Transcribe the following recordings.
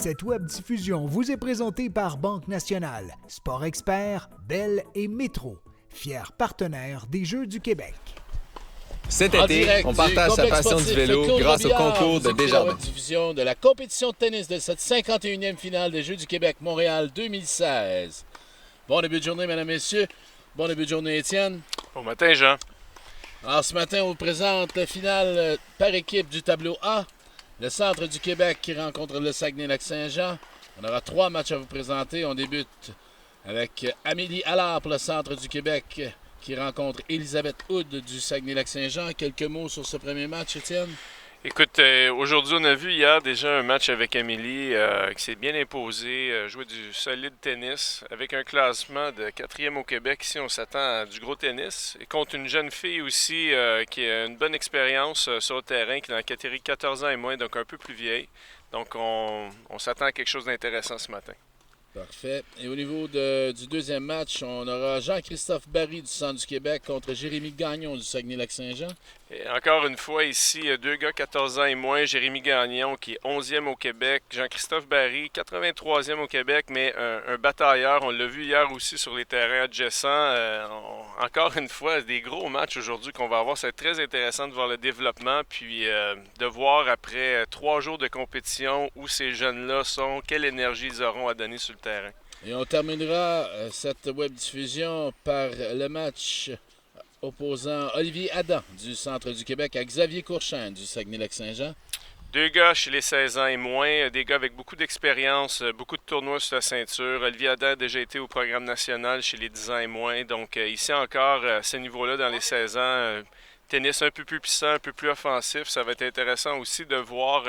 Cette web-diffusion vous est présentée par Banque Nationale, Sport Expert, Bell et Métro, fiers partenaires des Jeux du Québec. Cet été, on partage sa passion du vélo grâce au concours de Desjardins. La diffusion de la compétition de tennis de cette 51e finale des Jeux du Québec Montréal 2016. Bon début de journée, mesdames et messieurs. Bon début de journée, Étienne. Bon matin, Jean. Alors, ce matin, on vous présente la finale par équipe du tableau A. Le Centre du Québec qui rencontre le Saguenay-Lac-Saint-Jean. On aura 3 matchs à vous présenter. On débute avec Amélie Allard pour le Centre du Québec qui rencontre Elisabeth Hood du Saguenay-Lac-Saint-Jean. Quelques mots sur ce premier match, Étienne? Écoute, aujourd'hui, on a vu hier déjà un match avec Amélie qui s'est bien imposé, jouer du solide tennis avec un classement de 4e au Québec. Ici, on s'attend à du gros tennis. Et contre une jeune fille aussi qui a une bonne expérience sur le terrain, qui est dans la catégorie 14 ans et moins, donc un peu plus vieille. Donc, on s'attend à quelque chose d'intéressant ce matin. Parfait. Et au niveau du deuxième match, on aura Jean-Christophe Barry du Centre du Québec contre Jérémy Gagnon du Saguenay-Lac-Saint-Jean. Et encore une fois, ici, deux gars 14 ans et moins. Jérémy Gagnon qui est 11e au Québec. Jean-Christophe Barry, 83e au Québec, mais un batailleur. On l'a vu hier aussi sur les terrains adjacents. Encore une fois, des gros matchs aujourd'hui qu'on va avoir. C'est très intéressant de voir le développement, puis de voir après 3 jours de compétition où ces jeunes-là sont, quelle énergie ils auront à donner sur le terrain. Et on terminera cette web-diffusion par le match opposant Olivier Adam du Centre du Québec à Xavier Courchain du Saguenay-Lac-Saint-Jean. Deux gars chez les 16 ans et moins, des gars avec beaucoup d'expérience, beaucoup de tournois sur la ceinture. Olivier Adam a déjà été au programme national chez les 10 ans et moins. Donc ici encore, à ce niveau-là, dans les 16 ans, tennis un peu plus puissant, un peu plus offensif. Ça va être intéressant aussi de voir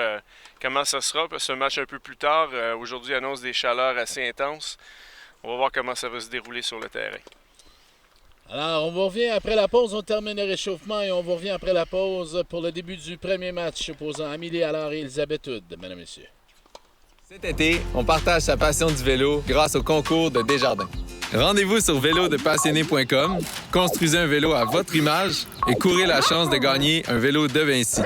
comment ça sera. Ce match un peu plus tard, aujourd'hui annonce des chaleurs assez intenses. On va voir comment ça va se dérouler sur le terrain. Alors, on vous revient après la pause, on termine le réchauffement et on vous revient après la pause pour le début du premier match opposant Amélie Allard et Elisabeth Hood, mesdames et messieurs. Cet été, on partage sa passion du vélo grâce au concours de Desjardins. Rendez-vous sur velodepassionné.com, construisez un vélo à votre image et courez la chance de gagner un vélo de Vinci.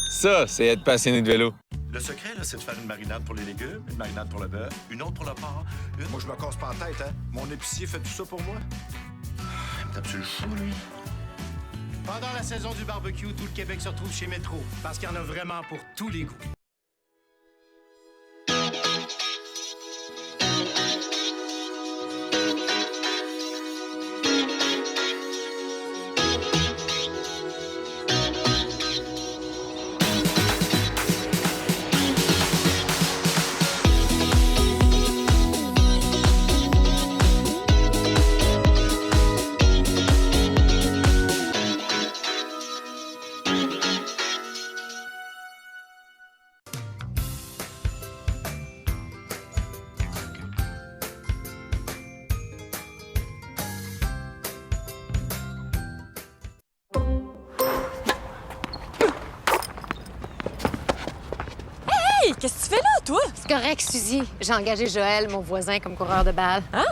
Ça, c'est être passionné de vélo. Le secret, là, c'est de faire une marinade pour les légumes, une marinade pour le bœuf, une autre pour le porc. Moi, je me casse pas la tête, hein. Mon épicier fait tout ça pour moi. Il me tape sur le chou, lui. Pendant la saison du barbecue, tout le Québec se retrouve chez Métro, parce qu'il y en a vraiment pour tous les goûts. Qu'est-ce que tu fais là, toi? C'est correct, Suzy. J'ai engagé Joël, mon voisin, comme coureur de balle. Hein?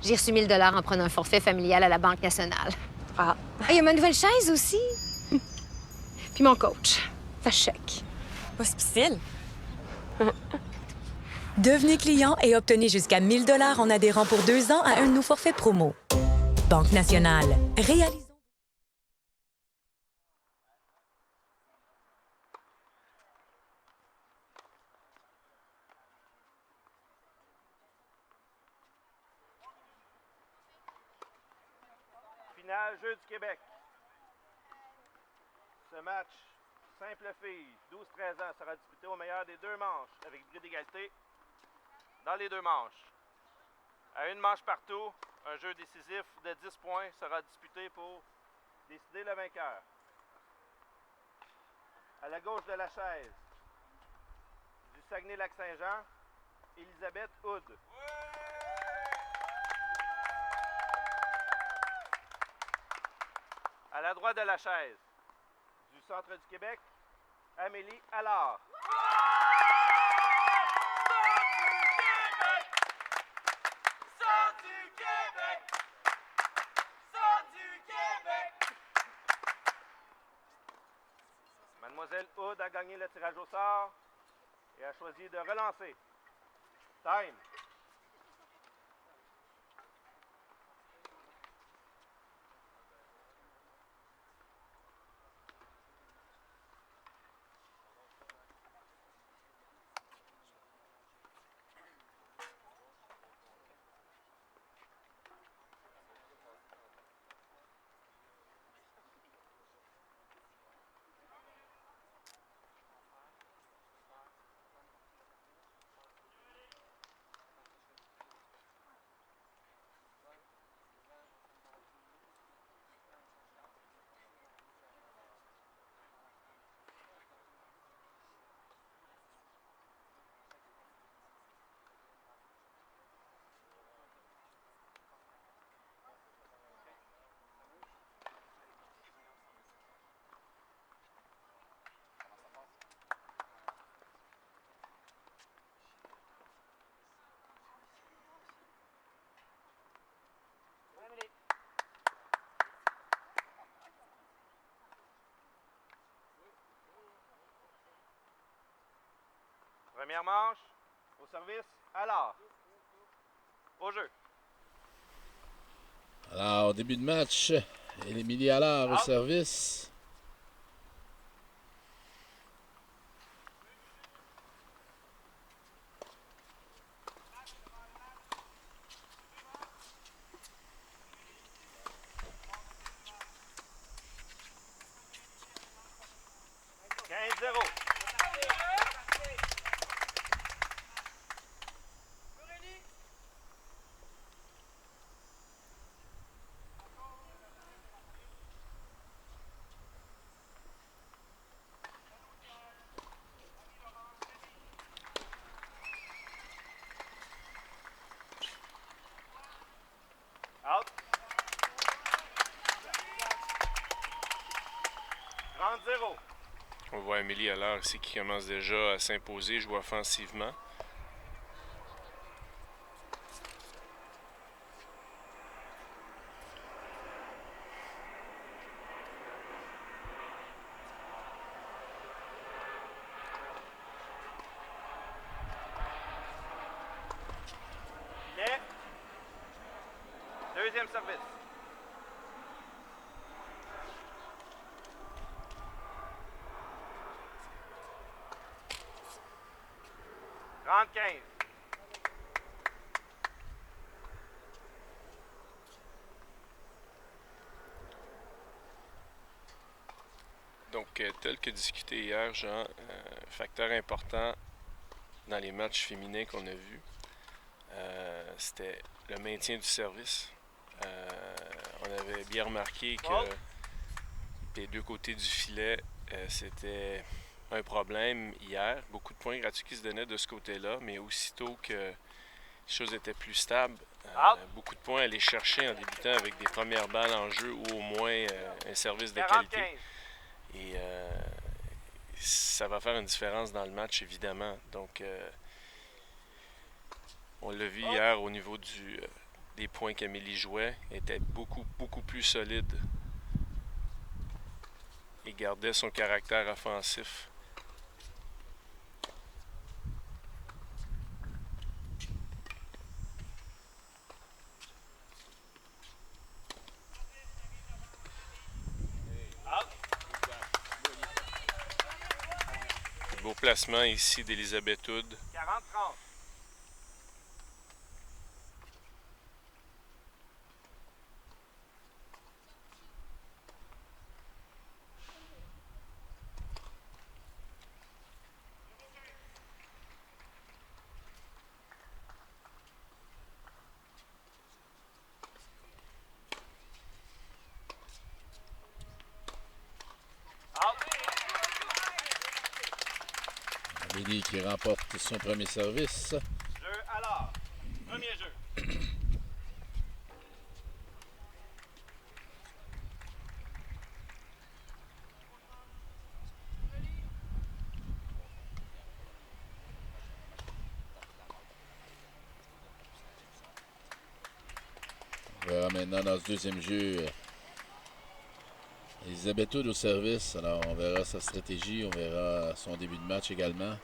J'ai reçu 1 000 $ en prenant un forfait familial à la Banque Nationale. Ah. Il y a ma nouvelle chaise aussi. Puis mon coach. Fait chèque. Pas difficile. Devenez client et obtenez jusqu'à 1 000 $ en adhérant pour 2 ans à un de nos forfaits promo. Banque Nationale. Réalisons. Finale Jeux du Québec. Ce match, simple fille, 12-13 ans, sera disputé au meilleur des 2 manches, avec bris d'égalité dans les 2 manches. À une manche partout, un jeu décisif de 10 points sera disputé pour décider le vainqueur. À la gauche de la chaise, du Saguenay-Lac-Saint-Jean, Elisabeth Hood. À la droite de la chaise, du Centre du Québec, Amélie Allard. Mademoiselle Hood a gagné le tirage au sort. et a choisi de relancer. Time. Première manche, au service, Allard. Au jeu. Alors, début de match, Émilie Allard au service. Out. 30-0. On voit Amélie Allard ici qui commence déjà à s'imposer, jouer offensivement. Net. Deuxième service. Donc, tel que discuté hier, Jean, facteur important dans les matchs féminins qu'on a vus, c'était le maintien du service. On avait bien remarqué que des deux côtés du filet, c'était un problème hier. Beaucoup de points gratuits qui se donnaient de ce côté-là, mais aussitôt que les choses étaient plus stables, beaucoup de points à aller chercher en débutant avec des premières balles en jeu ou au moins un service de qualité. Et ça va faire une différence dans le match, évidemment. Donc, on l'a vu hier au niveau des points qu'Amélie jouait. Elle était beaucoup plus solide et gardait son caractère offensif. Beau placement ici d'Elisabeth Hood. 40-30. Amélie qui remporte son premier service. Jeu alors. Premier jeu. On verra maintenant dans ce deuxième jeu Elisabeth Hood au service. Alors on verra sa stratégie, on verra son début de match également.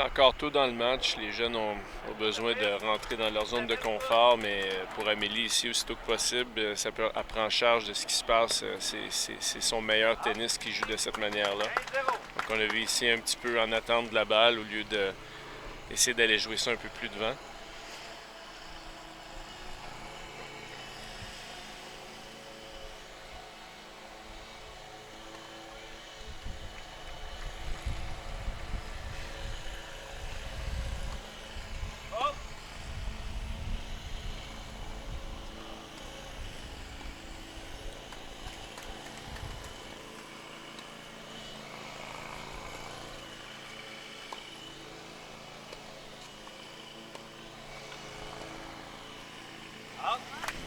C'est encore tôt dans le match. Les jeunes ont besoin de rentrer dans leur zone de confort, mais pour Amélie, ici, aussitôt que possible, ça peut prendre en charge de ce qui se passe. C'est son meilleur tennis qui joue de cette manière-là. Donc on a vu ici un petit peu en attente de la balle au lieu d'essayer d'aller jouer ça un peu plus devant.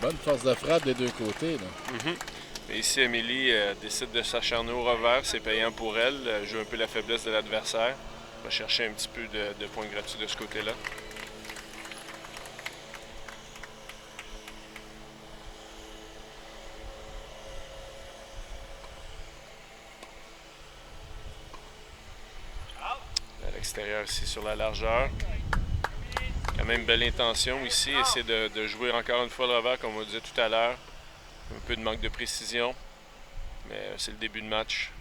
Bonne force de frappe des deux côtés. Là. Mais ici, Amélie décide de s'acharner au revers. C'est payant pour elle. Elle joue un peu la faiblesse de l'adversaire. Va chercher un petit peu de points gratuits de ce côté-là. À l'extérieur ici sur la largeur. Quand même belle intention ici, essayer de jouer encore une fois le revers comme on disait tout à l'heure. Un peu de manque de précision, mais c'est le début de match.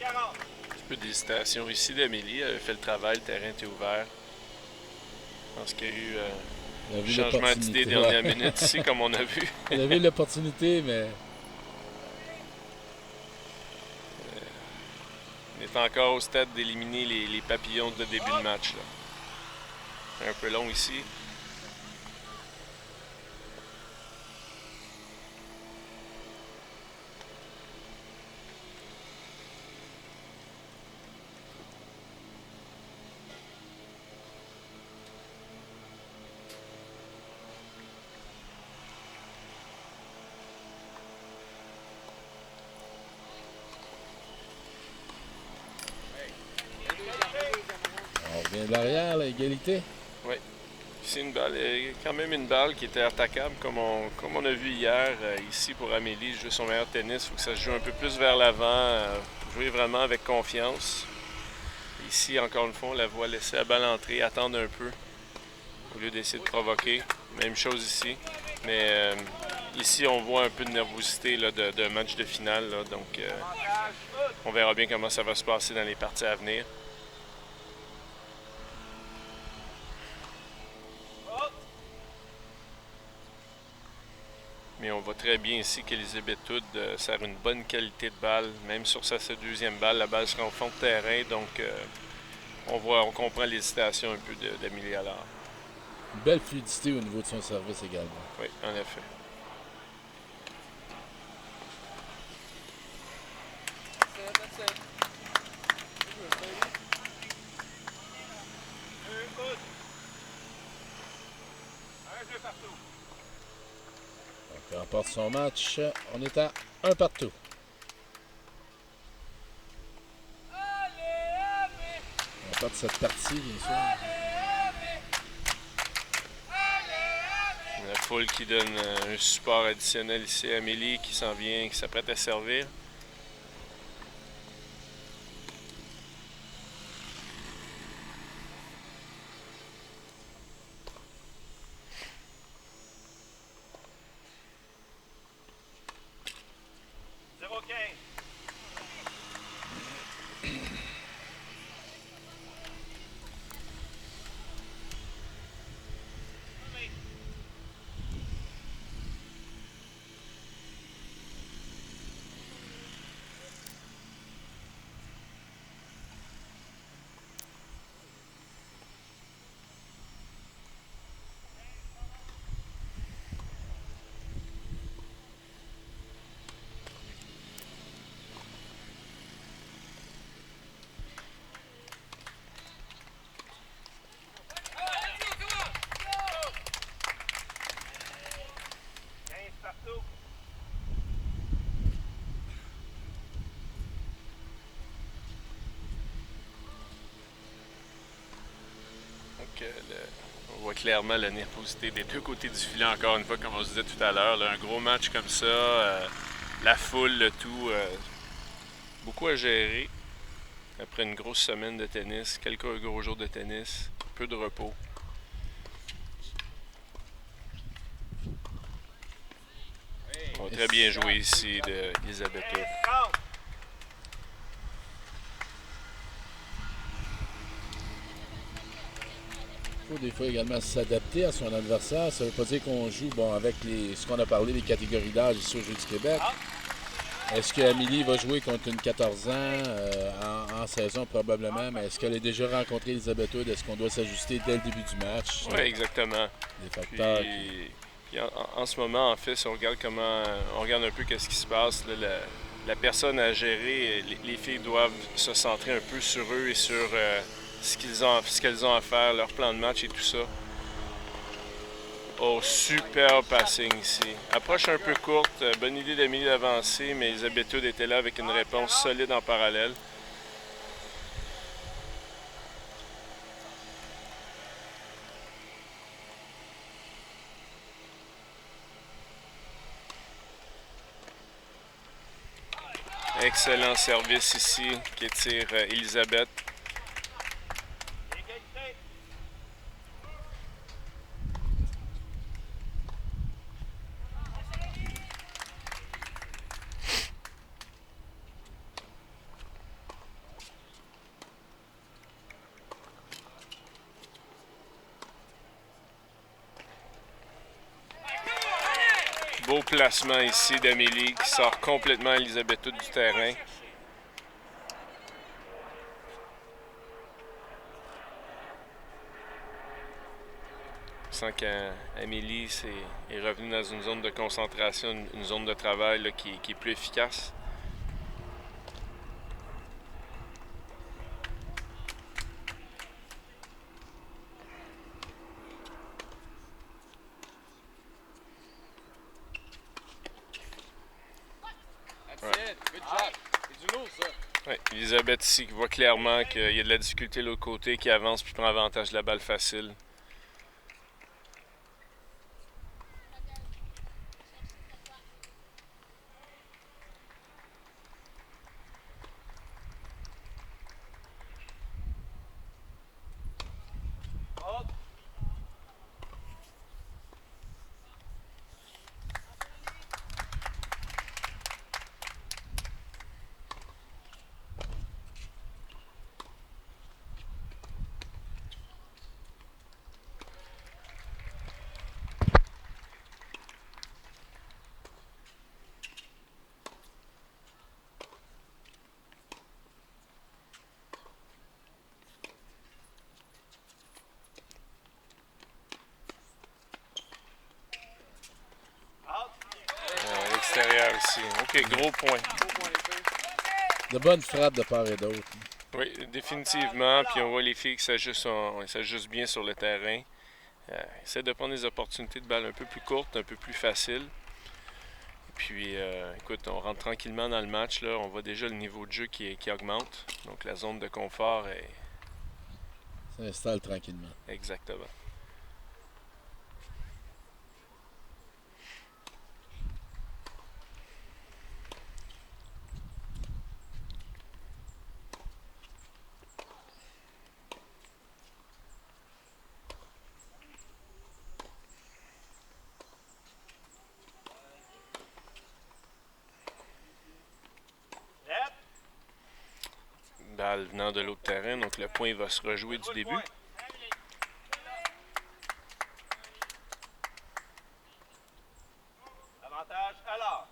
Un petit peu d'hésitation ici d'Amélie. Elle a fait le travail, le terrain était ouvert. Je pense qu'il y a eu un changement d'idée dernière minute ici, comme on a vu. Elle a vu l'opportunité, mais... On est encore au stade d'éliminer les papillons de début de match. C'est un peu long ici. On revient de l'arrière, l'égalité. Oui. C'est une balle, quand même une balle qui était attaquable, comme on a vu hier. Ici, pour Amélie, jouer son meilleur tennis, il faut que ça se joue un peu plus vers l'avant, jouer vraiment avec confiance. Ici, encore une fois, on la voit laisser la balle entrer, attendre un peu, au lieu d'essayer de provoquer. Même chose ici. Mais ici, on voit un peu de nervosité là, de match de finale. Là, donc, on verra bien comment ça va se passer dans les parties à venir. Mais on voit très bien ici qu'Elisabeth Hood sert une bonne qualité de balle. Même sur sa deuxième balle, la balle sera en fond de terrain. Donc, on comprend l'hésitation un peu d'Amélie Allard. Une belle fluidité au niveau de son service également. Oui, en effet. Elle remporte son match. On est à 1 partout. On remporte cette partie, bien sûr. La foule qui donne un support additionnel ici. Amélie qui s'en vient, qui s'apprête à servir. on voit clairement la nervosité des deux côtés du filet, encore une fois, comme on se disait tout à l'heure. Un gros match comme ça, la foule, le tout, beaucoup à gérer. Après une grosse semaine de tennis, quelques gros jours de tennis, peu de repos. On va très bien joué ici d'Elisabeth. Il faut des fois également s'adapter à son adversaire. Ça ne veut pas dire qu'on joue avec ce qu'on a parlé, les catégories d'âge ici au Jeux du Québec. Est-ce qu'Amélie va jouer contre une 14 ans en saison probablement, mais est-ce qu'elle a déjà rencontré Elisabeth Wood? Est-ce qu'on doit s'ajuster dès le début du match? Oui, exactement. Des facteurs. Puis en ce moment, en fait, si on regarde on regarde un peu qu'est-ce qui se passe, là, la personne à gérer, les filles doivent se centrer un peu sur eux et sur ce qu'elles ont à faire, leur plan de match et tout ça. Oh, super passing ici. Approche un peu courte, bonne idée d'Amélie d'avancer, mais Elisabeth Wood était là avec une réponse solide en parallèle. Excellent service ici qui étire Elisabeth. Beau placement ici d'Amélie qui sort complètement Elisabeth Wood du terrain. On sent qu'Amélie est revenue dans une zone de concentration, une zone de travail là, qui est plus efficace. Ouais, Elisabeth ici qui voit clairement qu'il y a de la difficulté de l'autre côté, qui avance puis prend avantage de la balle facile. Extérieur ici. OK, gros point. De bonnes frappes de part et d'autre. Oui, définitivement. Puis on voit les filles qui s'ajustent bien sur le terrain. Essaient de prendre des opportunités de balles un peu plus courtes, un peu plus faciles. Puis, écoute, on rentre tranquillement dans le match. Là. On voit déjà le niveau de jeu qui augmente. Donc, la zone de confort s'installe tranquillement. Exactement. Balle venant de l'autre terrain, donc le point va se rejouer du début. Avantage alors.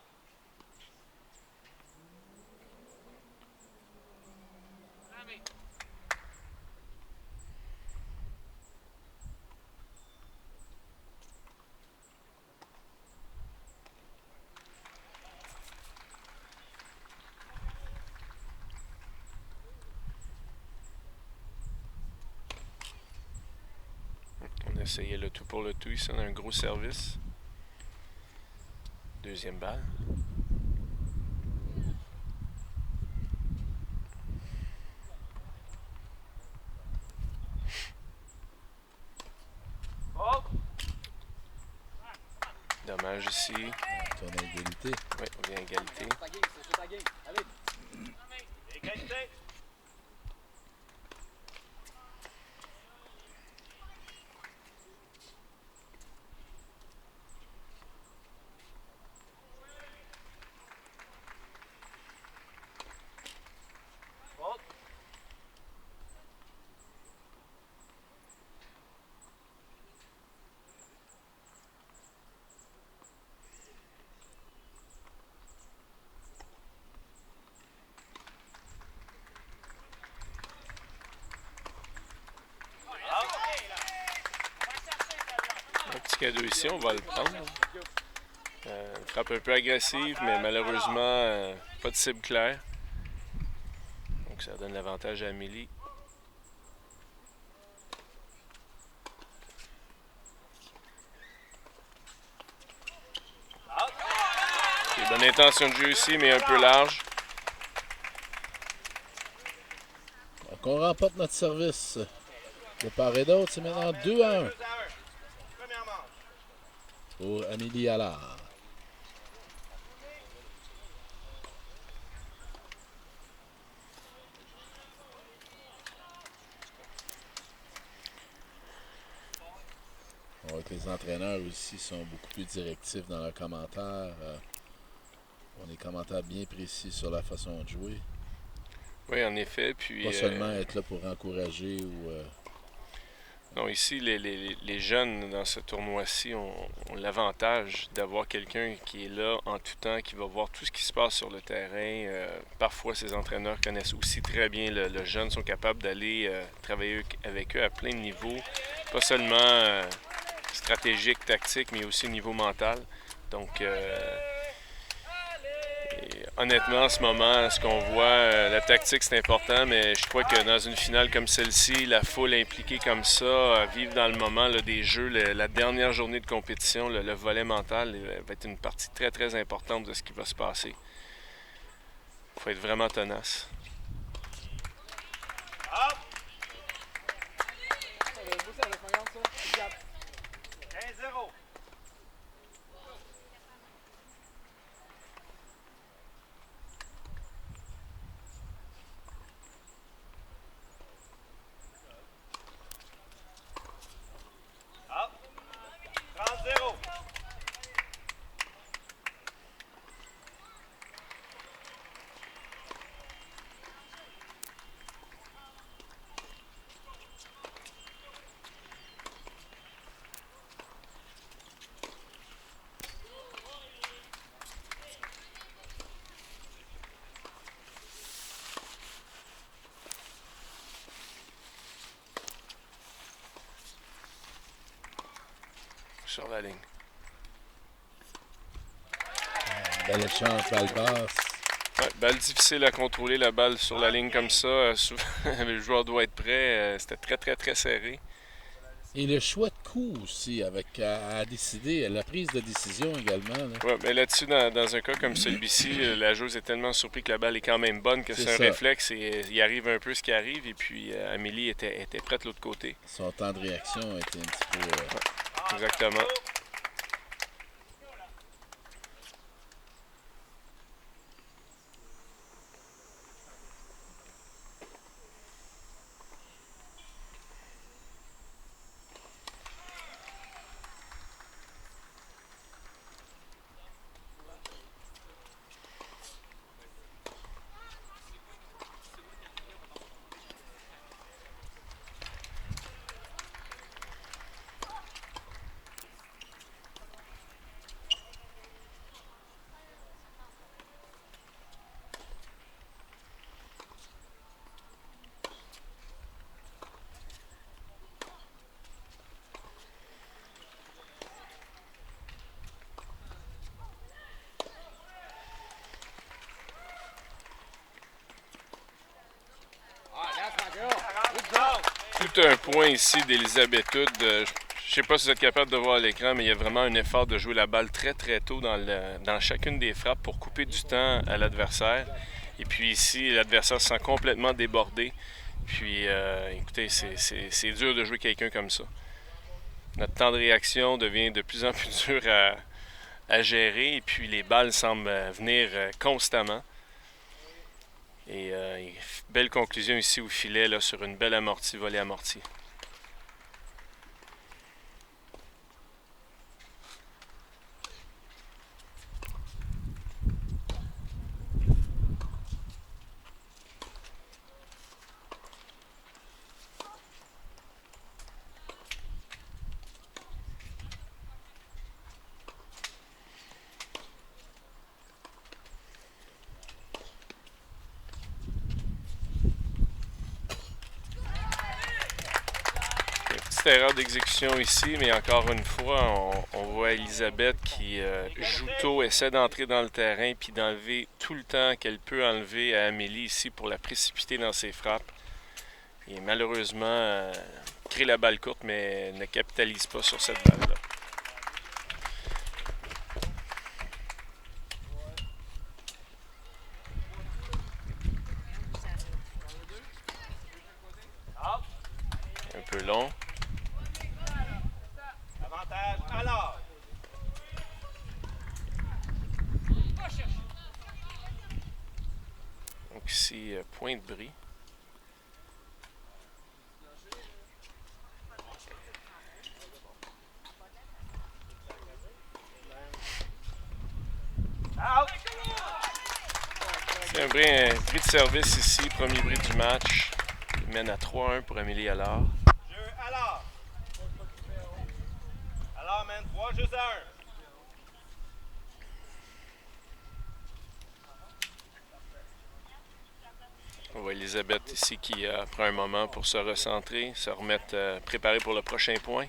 On essayait le tout pour le tout ici, on a un gros service. Deuxième balle. aussi. On tourne à égalité. Oui, on vient à égalité. Égalité. Faute. Un petit cadeau ici, on va le prendre. Une frappe un peu agressive, mais malheureusement, pas de cible claire. Donc ça donne l'avantage à Amélie. Okay, bonne intention de jeu ici, mais un peu large. Donc on remporte notre service de part et d'autre. C'est maintenant 2-1 Première manche. pour Amélie Allard. On voit que les entraîneurs ici sont beaucoup plus directifs dans leurs commentaires. On a des commentaires bien précis sur la façon de jouer. Oui, en effet. Puis, Pas seulement être là pour encourager ou... Non, ici, les jeunes dans ce tournoi-ci ont l'avantage d'avoir quelqu'un qui est là en tout temps, qui va voir tout ce qui se passe sur le terrain. Parfois, ces entraîneurs connaissent aussi très bien le jeune, sont capables d'aller travailler avec eux à plein de niveaux, pas seulement stratégique, tactique, mais aussi au niveau mental. Donc, honnêtement, en ce moment, ce qu'on voit, la tactique, c'est important, mais je crois que dans une finale comme celle-ci, la foule impliquée comme ça, vivre dans le moment là, des jeux, la dernière journée de compétition, le volet mental va être une partie très, très importante de ce qui va se passer. Il faut être vraiment tenace. Hop. 1-0. Hop. 30-0. Sur la ligne. Bel échange, balle basse. Ouais, balle difficile à contrôler, la balle sur la ligne comme ça. Souvent, le joueur doit être prêt. C'était très, très, très serré. Et le choix de coup aussi, avec à décider, la prise de décision également. Là. Oui, mais là-dessus, dans un cas comme celui-ci, la joueuse est tellement surprise que la balle est quand même bonne que c'est un réflexe et il arrive un peu ce qui arrive. Et puis Amélie était prête de l'autre côté. Son temps de réaction était un petit peu... Ouais, exactement. Tout un point ici d'Elisabeth Hood. Je ne sais pas si vous êtes capable de voir à l'écran, mais il y a vraiment un effort de jouer la balle très très tôt dans chacune des frappes pour couper du temps à l'adversaire. Et puis ici, l'adversaire se sent complètement débordé. Puis écoutez, c'est dur de jouer quelqu'un comme ça. Notre temps de réaction devient de plus en plus dur à gérer. Et puis les balles semblent venir constamment. Et belle conclusion ici au filet là, sur une belle amortie, volée amortie. Petite erreur d'exécution ici, mais encore une fois, on voit Elisabeth qui joue tôt, essaie d'entrer dans le terrain puis d'enlever tout le temps qu'elle peut enlever à Amélie ici pour la précipiter dans ses frappes. Et malheureusement, crée la balle courte, mais ne capitalise pas sur cette balle-là. Un peu long. Avantage, alors. Donc ici, point de bris. C'est un bris de service ici, premier bris du match. Il mène à 3-1 pour Amélie Allard. Jeu, alors. Alors, mène 3 jeux à 1. On voit Elisabeth ici qui prend un moment pour se recentrer, se remettre préparée pour le prochain point.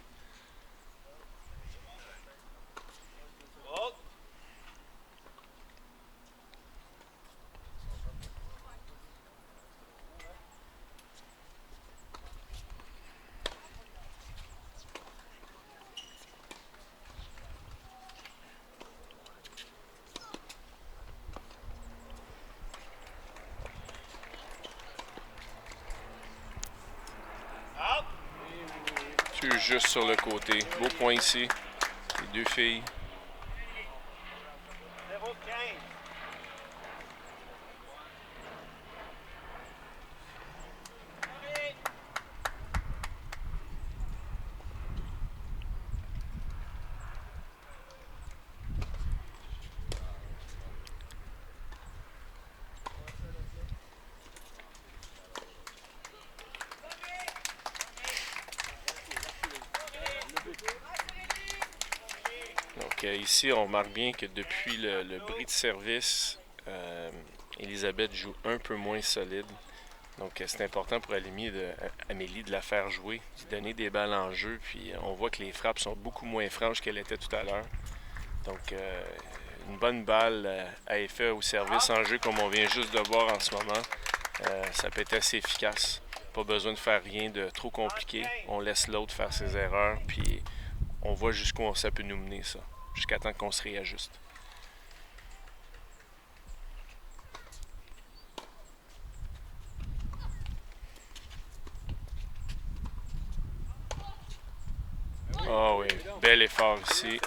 Juste sur le côté. Beau point ici. Les deux filles. 0-15. Donc ici, on remarque bien que depuis le bris de service, Elisabeth joue un peu moins solide. Donc c'est important pour Amélie de la faire jouer, de donner des balles en jeu. Puis on voit que les frappes sont beaucoup moins franches qu'elles étaient tout à l'heure. Donc une bonne balle à effet au service en jeu comme on vient juste de voir en ce moment, ça peut être assez efficace. Pas besoin de faire rien de trop compliqué. On laisse l'autre faire ses erreurs, puis on voit jusqu'où ça peut nous mener, ça, jusqu'à temps qu'on se réajuste. Ah oui, bel effort ici.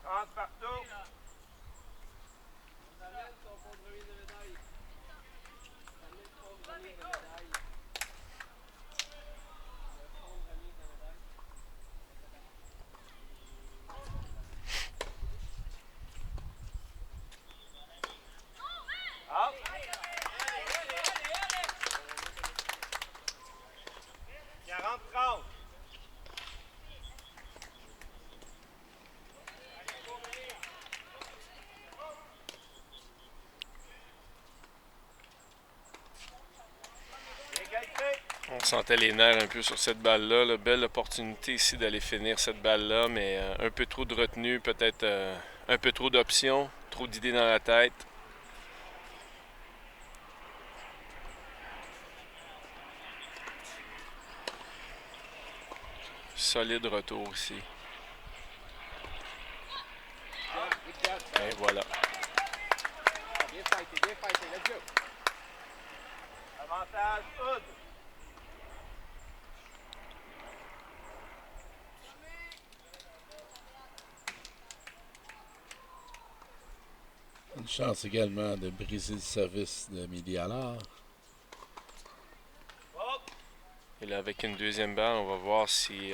30 partout. Out. 40-30. On sentait les nerfs un peu sur cette balle-là. Là. Belle opportunité ici d'aller finir cette balle-là, mais un peu trop de retenue, peut-être un peu trop d'options, trop d'idées dans la tête. Solide retour ici. Et voilà. Avantage, Hood. Une chance également de briser le service d'Amélie Allard. Et là, avec une deuxième balle, on va voir si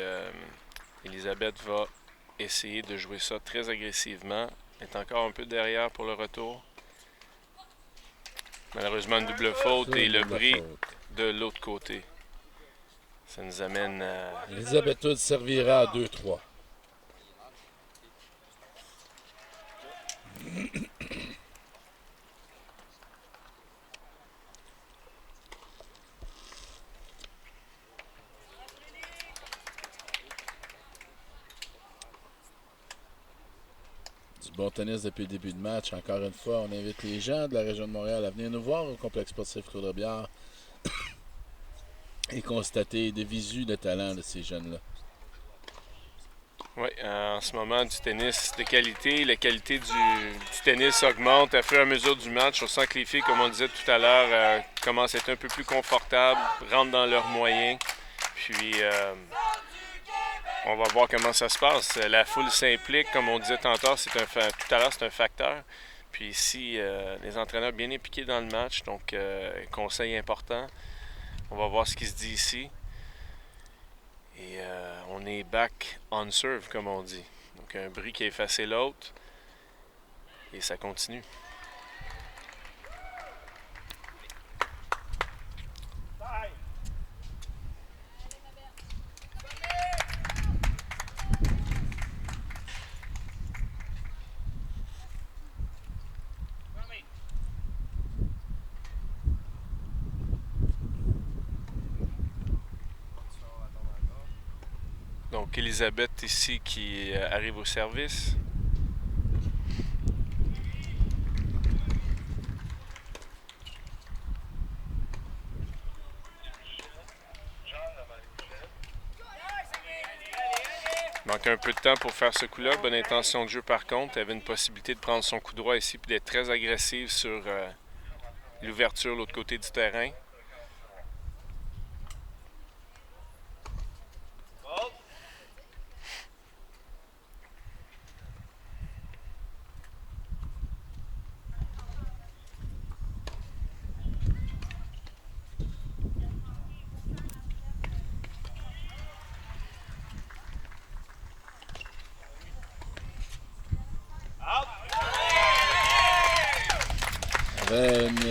Elisabeth va essayer de jouer ça très agressivement. Elle est encore un peu derrière pour le retour. Malheureusement, une double faute et le bris de l'autre côté. Ça nous amène à... Elisabeth Hood servira à 2-3. Du bon tennis depuis le début de match. Encore une fois, on invite les gens de la région de Montréal à venir nous voir au complexe sportif Claude Robillard et constater de visu le talent de ces jeunes-là. Oui, en ce moment, du tennis de qualité. La qualité du tennis augmente à fur et à mesure du match. On sent que les filles, comme on disait tout à l'heure, commencent à être un peu plus confortables, rentrent dans leurs moyens. Puis, on va voir comment ça se passe. La foule s'implique, comme on disait tantôt, tout à l'heure, c'est un facteur. Puis ici, les entraîneurs bien impliqués dans le match, donc conseil important. On va voir ce qui se dit ici. Et on est back on serve, comme on dit. Donc un bris qui a effacé l'autre. Et ça continue. Donc Elisabeth ici qui arrive au service. Il manque un peu de temps pour faire ce coup-là. Bonne intention de jeu par contre. Elle avait une possibilité de prendre son coup droit ici et d'être très agressive sur l'ouverture de l'autre côté du terrain.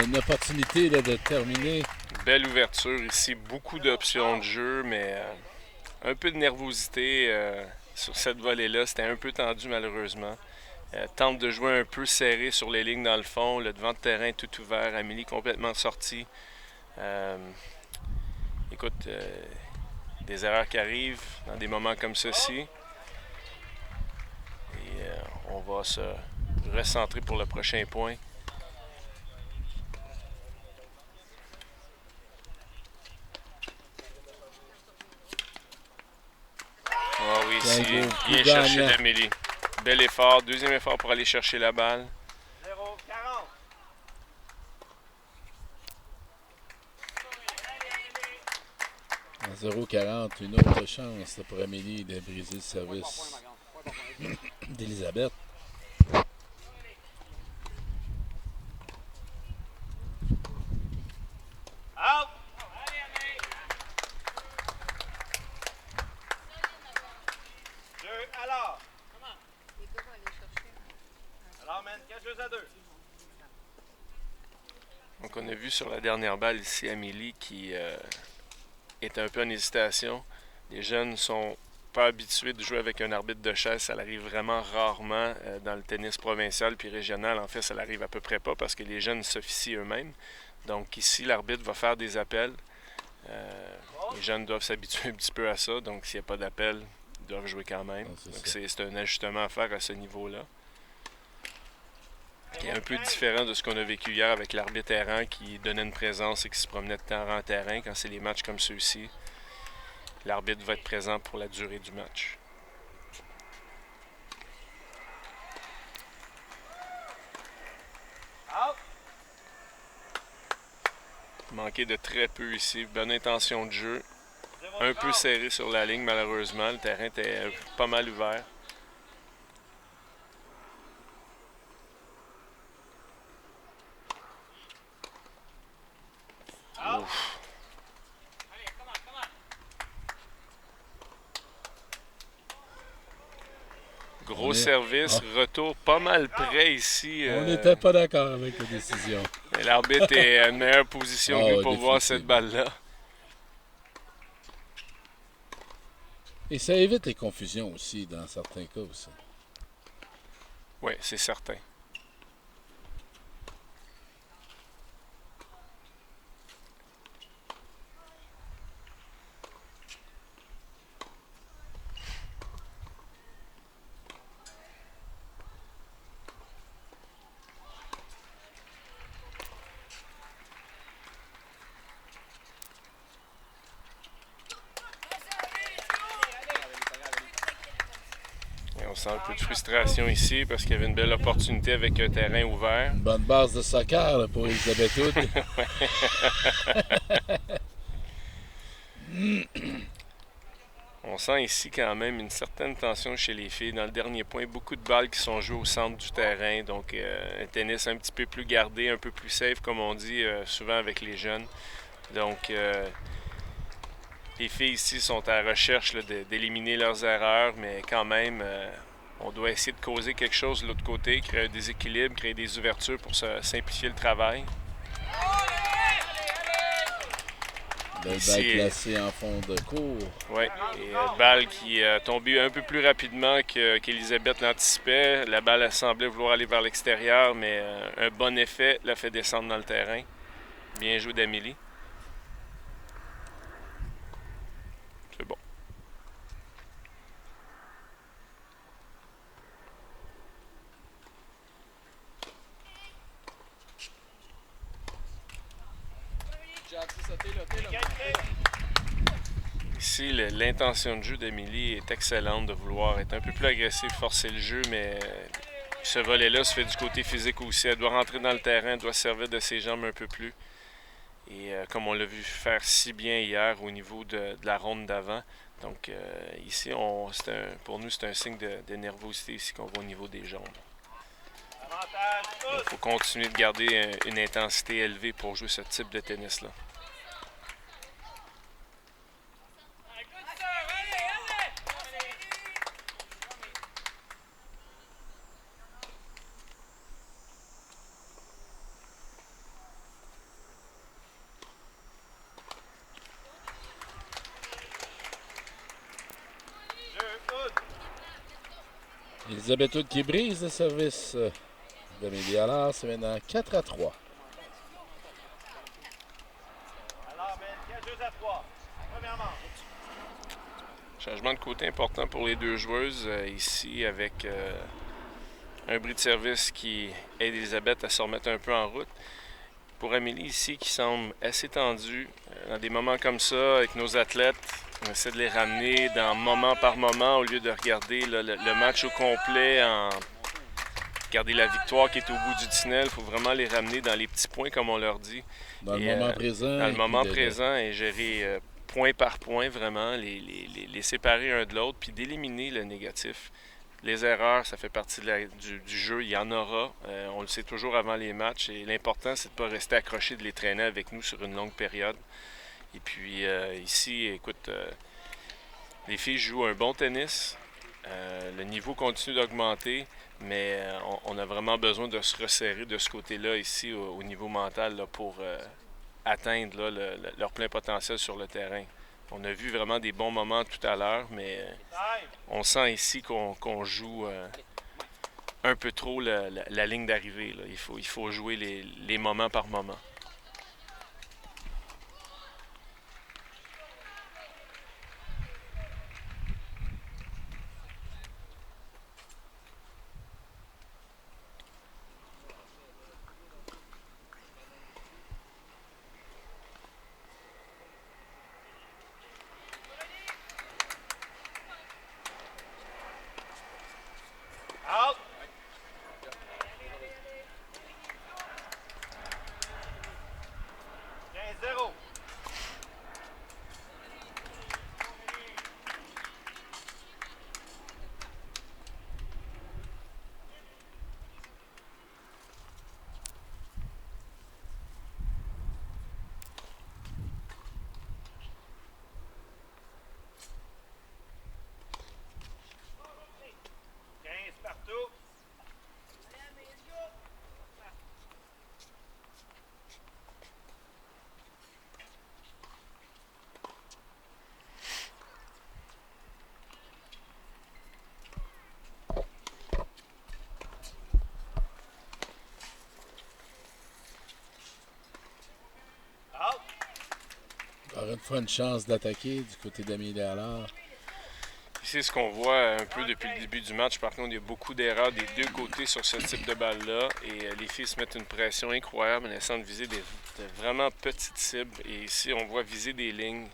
Une opportunité là, de terminer. Belle ouverture ici, beaucoup d'options de jeu, mais un peu de nervosité sur cette volée-là. C'était un peu tendu malheureusement. Tente de jouer un peu serré sur les lignes dans le fond. Le devant de terrain est tout ouvert. Amélie complètement sortie. Écoute, des erreurs qui arrivent dans des moments comme ceci. Et on va se recentrer pour le prochain point. Ah oui, ici, bien cherché d'Amélie. Bel effort, deuxième effort pour aller chercher la balle. 0-40, une autre chance pour Amélie de briser le service d'Elisabeth. Out! Alors. Alors, man, cache 2 à 2. Donc, on a vu sur la dernière balle ici Amélie qui est un peu en hésitation. Les jeunes ne sont pas habitués de jouer avec un arbitre de chaise. Ça arrive vraiment rarement dans le tennis provincial puis régional. En fait, ça n'arrive à peu près pas parce que les jeunes s'officient eux-mêmes. Donc, ici, l'arbitre va faire des appels. Les jeunes doivent s'habituer un petit peu à ça. Donc, s'il n'y a pas d'appel, ils doivent jouer quand même. Donc, c'est un ajustement à faire à ce niveau-là. Qui est un peu différent de ce qu'on a vécu hier avec l'arbitre errant qui donnait une présence et qui se promenait de terrain en terrain. Quand c'est les matchs comme ceux-ci, l'arbitre va être présent pour la durée du match. Manqué de très peu ici. Bonne intention de jeu. Un peu serré sur la ligne malheureusement. Le terrain était pas mal ouvert. Ouf. Gros service, retour pas mal près ici. On n'était pas d'accord avec la décision. L'arbitre est à une meilleure position que nous pour voir cette balle-là. Et ça évite les confusions aussi, dans certains cas aussi. Oui, c'est certain. On sent un peu de frustration ici parce qu'il y avait une belle opportunité avec un terrain ouvert. Une bonne base de soccer là, pour Elisabeth Hood. On sent ici quand même une certaine tension chez les filles. Dans le dernier point, beaucoup de balles qui sont jouées au centre du terrain. Donc un tennis un petit peu plus gardé, un peu plus safe comme on dit souvent avec les jeunes. Donc les filles ici sont à la recherche d'éliminer leurs erreurs, mais quand même, on doit essayer de causer quelque chose de l'autre côté, créer un déséquilibre, créer des ouvertures pour simplifier le travail. Belle balle placée en fond de cours. Oui, et balle qui a tombé un peu plus rapidement qu'Elisabeth l'anticipait. La balle semblait vouloir aller vers l'extérieur, mais un bon effet l'a fait descendre dans le terrain. Bien joué d'Amélie. C'est bon. Ici, l'intention de jeu d'Amélie est excellente de vouloir être un peu plus agressive, forcer le jeu, mais ce volet-là se fait du côté physique aussi. Elle doit rentrer dans le terrain, elle doit servir de ses jambes un peu plus. Et comme on l'a vu faire si bien hier au niveau de la ronde d'avant. Donc ici, pour nous, c'est un signe de nervosité ici qu'on voit au niveau des jambes. Il faut continuer de garder une intensité élevée pour jouer ce type de tennis-là. Elisabeth Hood qui brise le service d'Amélie Allard. C'est maintenant 4-3. Alors, Bellequet, 2-3. Première manche. Changement de côté important pour les deux joueuses ici avec un bris de service qui aide Elisabeth à se remettre un peu en route. Pour Amélie ici qui semble assez tendue, dans des moments comme ça avec nos athlètes, on essaie de les ramener dans moment par moment au lieu de regarder le match au complet, regarder la victoire qui est au bout du tunnel. Il faut vraiment les ramener dans les petits points comme on leur dit. Dans le moment présent. Dans le moment présent et gérer point par point vraiment, les séparer un de l'autre puis d'éliminer le négatif. Les erreurs, ça fait partie du jeu, il y en aura. On le sait toujours avant les matchs et l'important, c'est de ne pas rester accroché, de les traîner avec nous sur une longue période. Et puis ici, écoute, les filles jouent un bon tennis. Le niveau continue d'augmenter, mais on a vraiment besoin de se resserrer de ce côté-là ici au niveau mental là, pour atteindre là, leur plein potentiel sur le terrain. On a vu vraiment des bons moments tout à l'heure, mais on sent ici qu'on joue un peu trop la ligne d'arrivée. Il faut jouer les moments par moment. fois une chance d'attaquer du côté d'Amélie Allard. C'est ce qu'on voit un peu depuis le début du match. Par contre, il y a beaucoup d'erreurs des deux côtés sur ce type de balle-là. Et les filles se mettent une pression incroyable en essayant de viser de vraiment petites cibles. Et ici, on voit viser des lignes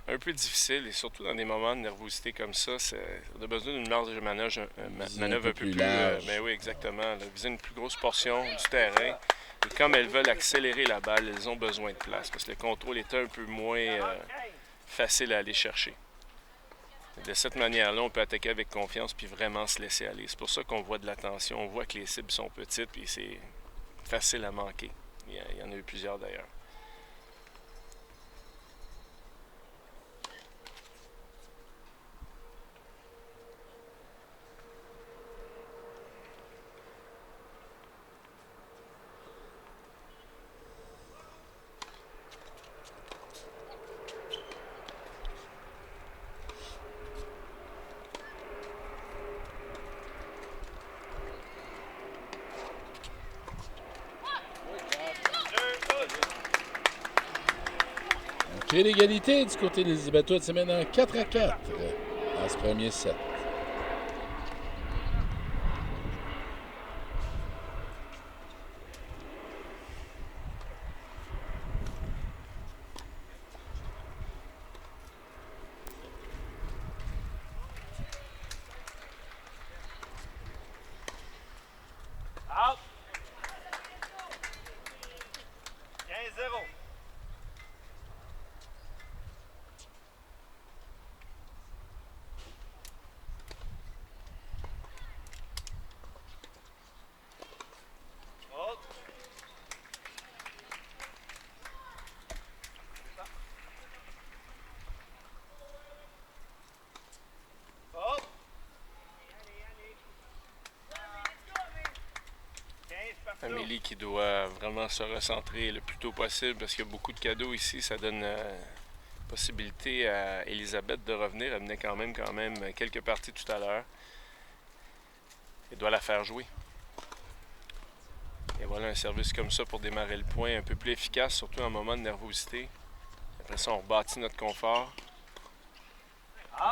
un peu difficiles. Et surtout dans des moments de nervosité comme ça, on a besoin d'une marge de manœuvre un peu plus large. Mais oui, exactement. Là, viser une plus grosse portion du terrain. Et comme elles veulent accélérer la balle, elles ont besoin de place. Parce que le contrôle est un peu moins facile à aller chercher. De cette manière-là, on peut attaquer avec confiance puis vraiment se laisser aller. C'est pour ça qu'on voit de la tension. On voit que les cibles sont petites et c'est facile à manquer. Il y en a eu plusieurs d'ailleurs. J'ai l'égalité du côté des Elisabethois. C'est maintenant 4-4 dans ce premier set. Out. 15-0. Amélie qui doit vraiment se recentrer le plus tôt possible parce qu'il y a beaucoup de cadeaux ici. Ça donne possibilité à Elisabeth de revenir. Elle menait quand même quelques parties tout à l'heure. Elle doit la faire jouer. Et voilà un service comme ça pour démarrer le point, un peu plus efficace, surtout en moment de nervosité. Après ça, on rebâtit notre confort.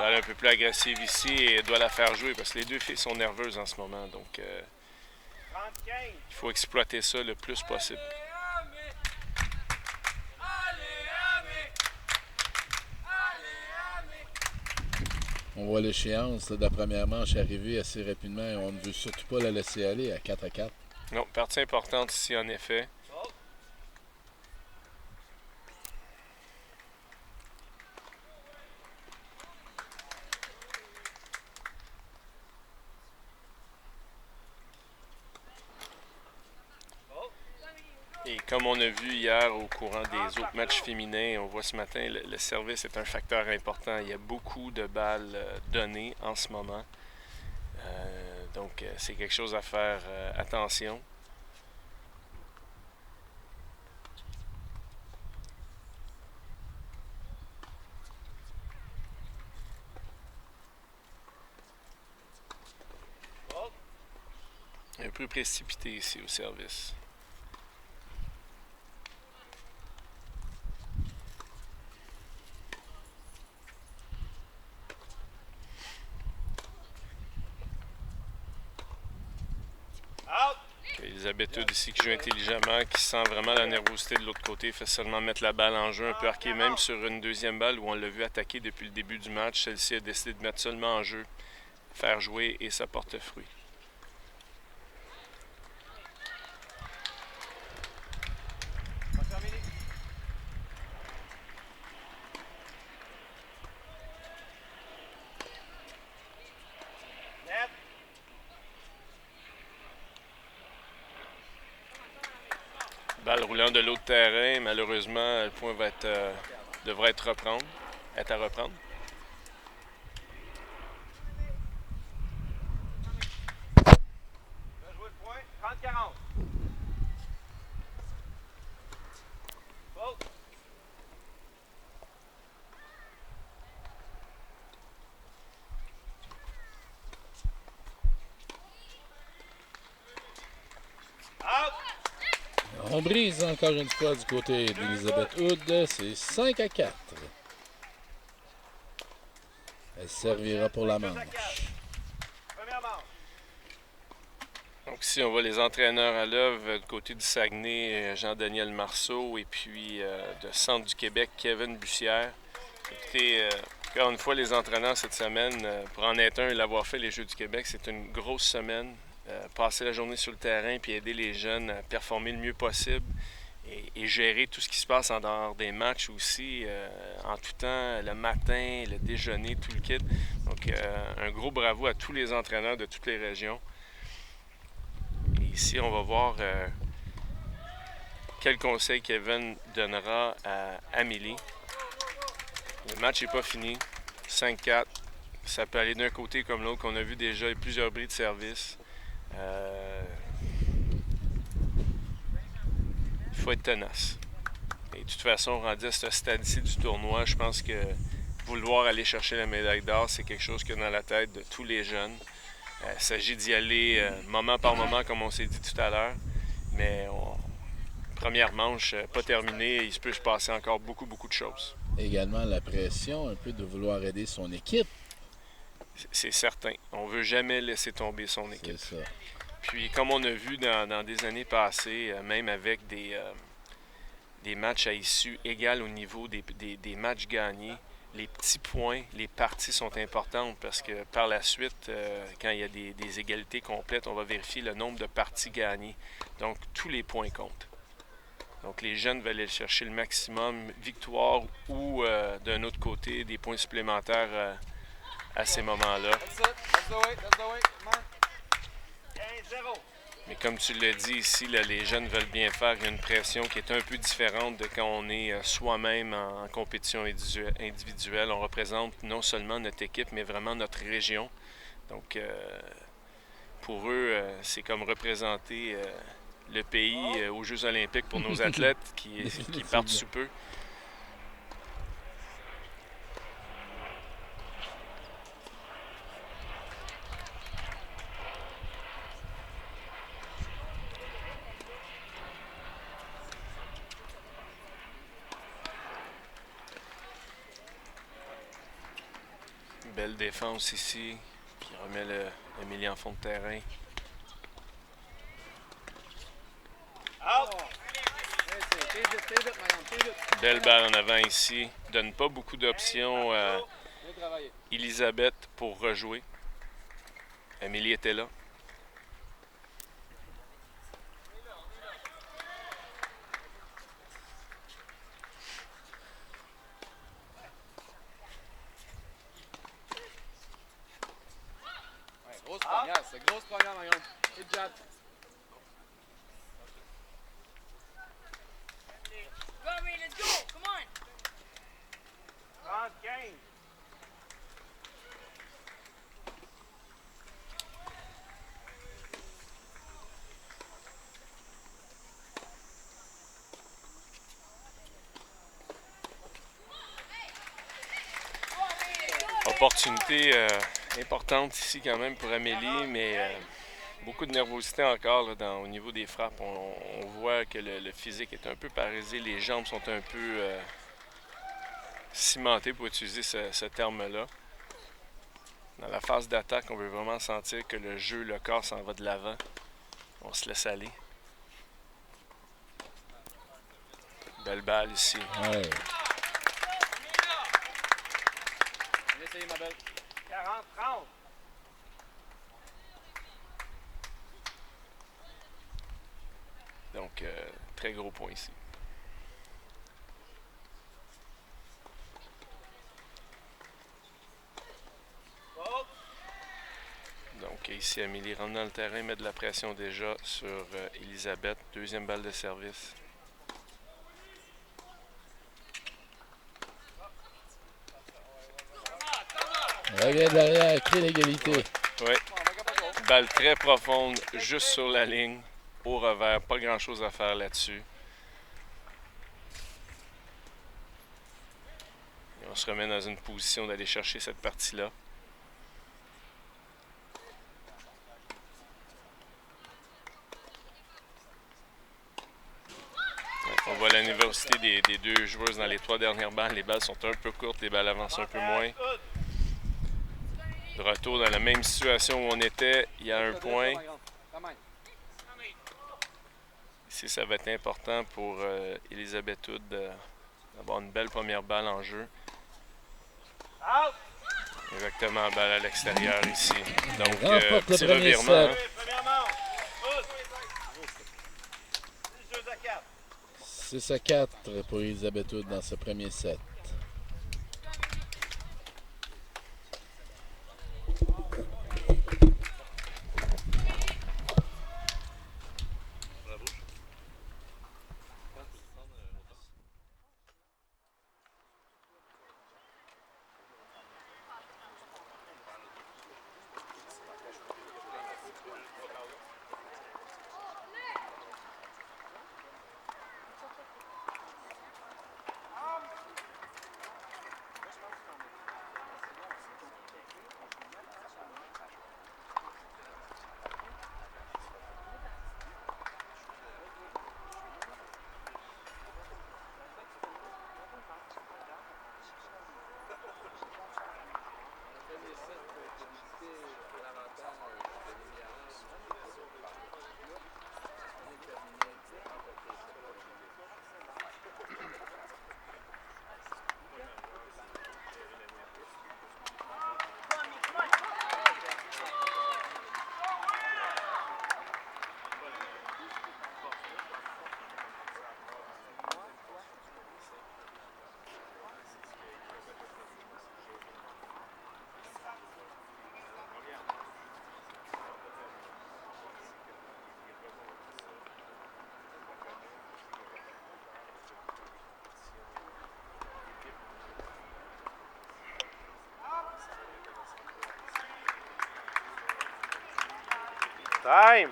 Elle est un peu plus agressive ici et elle doit la faire jouer parce que les deux filles sont nerveuses en ce moment. Donc, il faut exploiter ça le plus possible. On voit l'échéance de la première manche arriver assez rapidement et on ne veut surtout pas la laisser aller à 4-4. Non, partie importante ici en effet. Et comme on a vu hier au courant des autres matchs féminins, on voit ce matin, le service est un facteur important. Il y a beaucoup de balles données en ce moment. Donc, c'est quelque chose à faire attention. Un peu précipité ici au service. Elisabeth Hood ici qui joue intelligemment, qui sent vraiment la nervosité de l'autre côté, fait seulement mettre la balle en jeu, un peu arqué même sur une deuxième balle où on l'a vu attaquer depuis le début du match. Celle-ci a décidé de mettre seulement en jeu, faire jouer et ça porte fruit. Balle roulant de l'autre terrain, malheureusement, le point devra être à reprendre. Bien joué le point. 30-40. Faute. On brise encore une fois du côté d'Elizabeth Hood. C'est 5-4. Elle servira pour la manche. Donc ici, on voit les entraîneurs à l'œuvre du côté du Saguenay, Jean-Daniel Marceau, et puis de Centre du Québec, Kevin Bussière. Écoutez, encore une fois, les entraîneurs cette semaine, pour en être un et l'avoir fait, les Jeux du Québec, c'est une grosse semaine. Passer la journée sur le terrain puis aider les jeunes à performer le mieux possible et gérer tout ce qui se passe en dehors des matchs aussi, en tout temps, le matin, le déjeuner, tout le kit. Donc, un gros bravo à tous les entraîneurs de toutes les régions. Et ici, on va voir quel conseil Kevin donnera à Amélie. Le match n'est pas fini. 5-4. Ça peut aller d'un côté comme l'autre, qu'on a vu déjà plusieurs bris de service. Il faut être tenace. Et de toute façon, rendu à ce stade-ci du tournoi, je pense que vouloir aller chercher la médaille d'or, c'est quelque chose qui est dans la tête de tous les jeunes. Il s'agit d'y aller moment par moment, comme on s'est dit tout à l'heure. Mais première manche, pas terminée, il peut se passer encore beaucoup de choses. Également la pression, un peu de vouloir aider son équipe. C'est certain. On ne veut jamais laisser tomber son équipe. C'est ça. Puis, comme on a vu dans des années passées, même avec des matchs à issue égale au niveau des matchs gagnés, les petits points, les parties sont importantes parce que par la suite, quand il y a des égalités complètes, on va vérifier le nombre de parties gagnées. Donc, tous les points comptent. Donc, les jeunes veulent aller chercher le maximum, victoire ou, d'un autre côté, des points supplémentaires à ces moments-là. Mais comme tu l'as dit ici, là, les jeunes veulent bien faire. Il y a une pression qui est un peu différente de quand on est soi-même en compétition individuelle. On représente non seulement notre équipe, mais vraiment notre région. Donc, pour eux, c'est comme représenter le pays aux Jeux olympiques pour nos athlètes qui partent sous peu. Belle défense ici, qui remet Amélie en fond de terrain. Belle balle en avant ici. Donne pas beaucoup d'options à Elisabeth pour rejouer. Amélie était là. Grosse première, Marion. Good job. Rory, let's go. Come on. 30-15. Opportunité importante ici quand même pour Amélie, mais beaucoup de nervosité encore là, au niveau des frappes. On voit que le physique est un peu paralysé, les jambes sont un peu cimentées pour utiliser ce terme-là. Dans la phase d'attaque, on veut vraiment sentir que le jeu, le corps s'en va de l'avant. On se laisse aller. Belle balle ici. Ouais. Bien essayé, ma belle. 40-30. Donc, très gros point ici. Donc, ici, Amélie rentre dans le terrain, met de la pression déjà sur Elisabeth. Deuxième balle de service. Revient derrière, crée l'égalité. Oui. Balle très profonde, juste sur la ligne, au revers. Pas grand-chose à faire là-dessus. Et on se remet dans une position d'aller chercher cette partie-là. On voit la nervosité des deux joueuses dans les 3 dernières balles. Les balles sont un peu courtes, les balles avancent un peu moins. De retour dans la même situation où on était il y a un point. Ici, ça va être important pour Elisabeth Hood d'avoir une belle première balle en jeu. Exactement, balle à l'extérieur ici. Donc, petit revirement. 6-4 pour Elisabeth Hood dans ce premier set. Time!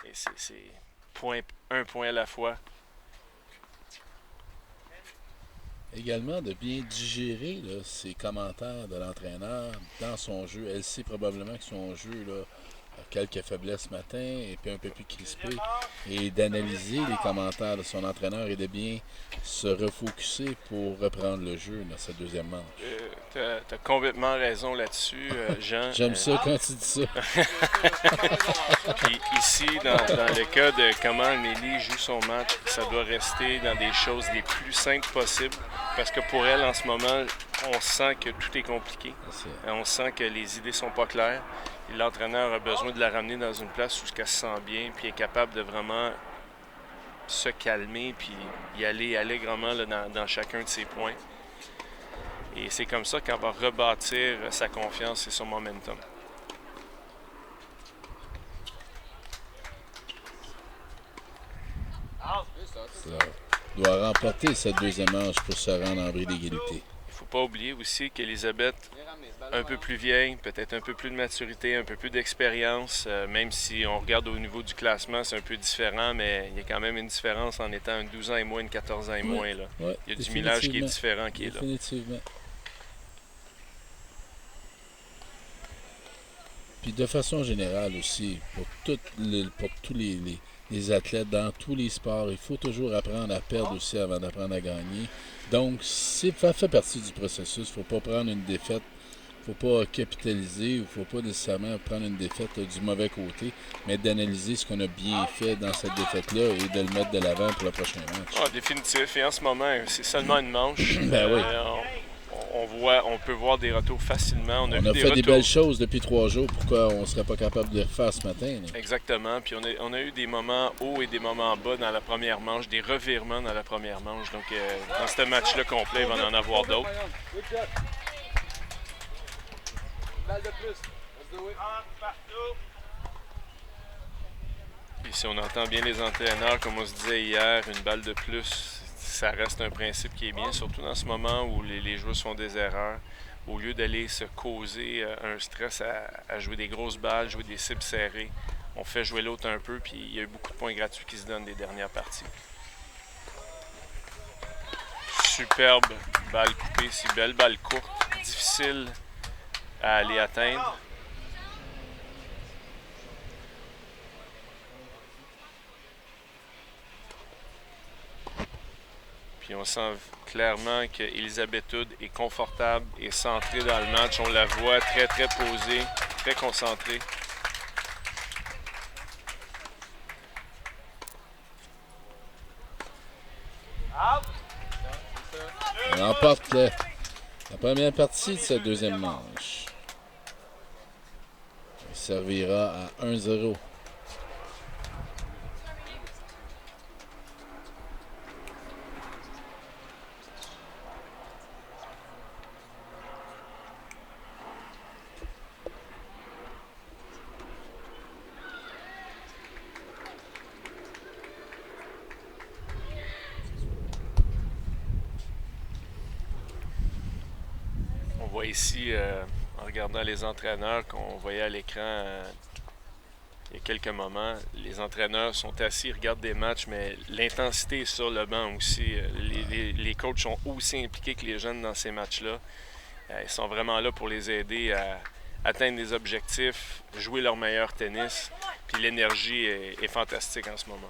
Et c'est un point à la fois. Également de bien digérer là, ces commentaires de l'entraîneur dans son jeu. Elle sait probablement que son jeu là, a quelques faiblesses ce matin et puis un peu plus crispé. Et d'analyser les commentaires de son entraîneur et de bien se refocuser pour reprendre le jeu dans cette deuxième manche. Tu as complètement raison là-dessus, Jean. J'aime ça quand tu dis ça. Puis ici, dans le cas de comment Nelly joue son match, ça doit rester dans des choses les plus simples possibles. Parce que pour elle, en ce moment, on sent que tout est compliqué. On sent que les idées sont pas claires. Et l'entraîneur a besoin de la ramener dans une place où elle se sent bien, puis est capable de vraiment se calmer, puis y aller allègrement là, dans chacun de ses points. Et c'est comme ça qu'elle va rebâtir sa confiance et son momentum. Ça doit remporter cette deuxième manche pour se rendre en bris d'égalité. Il ne faut pas oublier aussi qu'Elisabeth, un peu plus vieille, peut-être un peu plus de maturité, un peu plus d'expérience, même si on regarde au niveau du classement, c'est un peu différent, mais il y a quand même une différence en étant un 12 ans et moins, une 14 ans et moins. Là. Ouais, il y a du millage qui est différent qui est là. Définitivement. Puis de façon générale aussi, pour tous les athlètes dans tous les sports, il faut toujours apprendre à perdre aussi avant d'apprendre à gagner. Donc, ça fait partie du processus. Il ne faut pas prendre une défaite, il ne faut pas capitaliser, il ne faut pas nécessairement prendre une défaite du mauvais côté, mais d'analyser ce qu'on a bien fait dans cette défaite-là et de le mettre de l'avant pour le prochain match. Ah, définitif. Et en ce moment, c'est seulement une manche. Ben oui. On peut voir des retours facilement. On a fait des belles choses depuis 3 jours. Pourquoi on ne serait pas capable de les refaire ce matin? Là? Exactement. Puis on a eu des moments hauts et des moments bas dans la première manche, des revirements dans la première manche. Donc, dans ce match-là complet, il va en avoir d'autres. Balle de plus. Let's do it. Puis si on entend bien les entraîneurs, comme on se disait hier, une balle de plus, ça reste un principe qui est bien, surtout dans ce moment où les joueurs font des erreurs. Au lieu d'aller se causer un stress à jouer des grosses balles, jouer des cibles serrées, on fait jouer l'autre un peu, puis il y a eu beaucoup de points gratuits qui se donnent des dernières parties. Superbe balle coupée, si belle balle courte, difficile à aller atteindre. Puis on sent clairement qu'Elisabeth Hood est confortable et centrée dans le match. On la voit très, très posée, très concentrée. On remporte la première partie de cette deuxième manche. Il servira à 1-0. On voit ici, en regardant les entraîneurs qu'on voyait à l'écran il y a quelques moments, les entraîneurs sont assis, regardent des matchs, mais l'intensité est sur le banc aussi. Les coachs sont aussi impliqués que les jeunes dans ces matchs-là. Ils sont vraiment là pour les aider à atteindre des objectifs, jouer leur meilleur tennis. Puis l'énergie est fantastique en ce moment.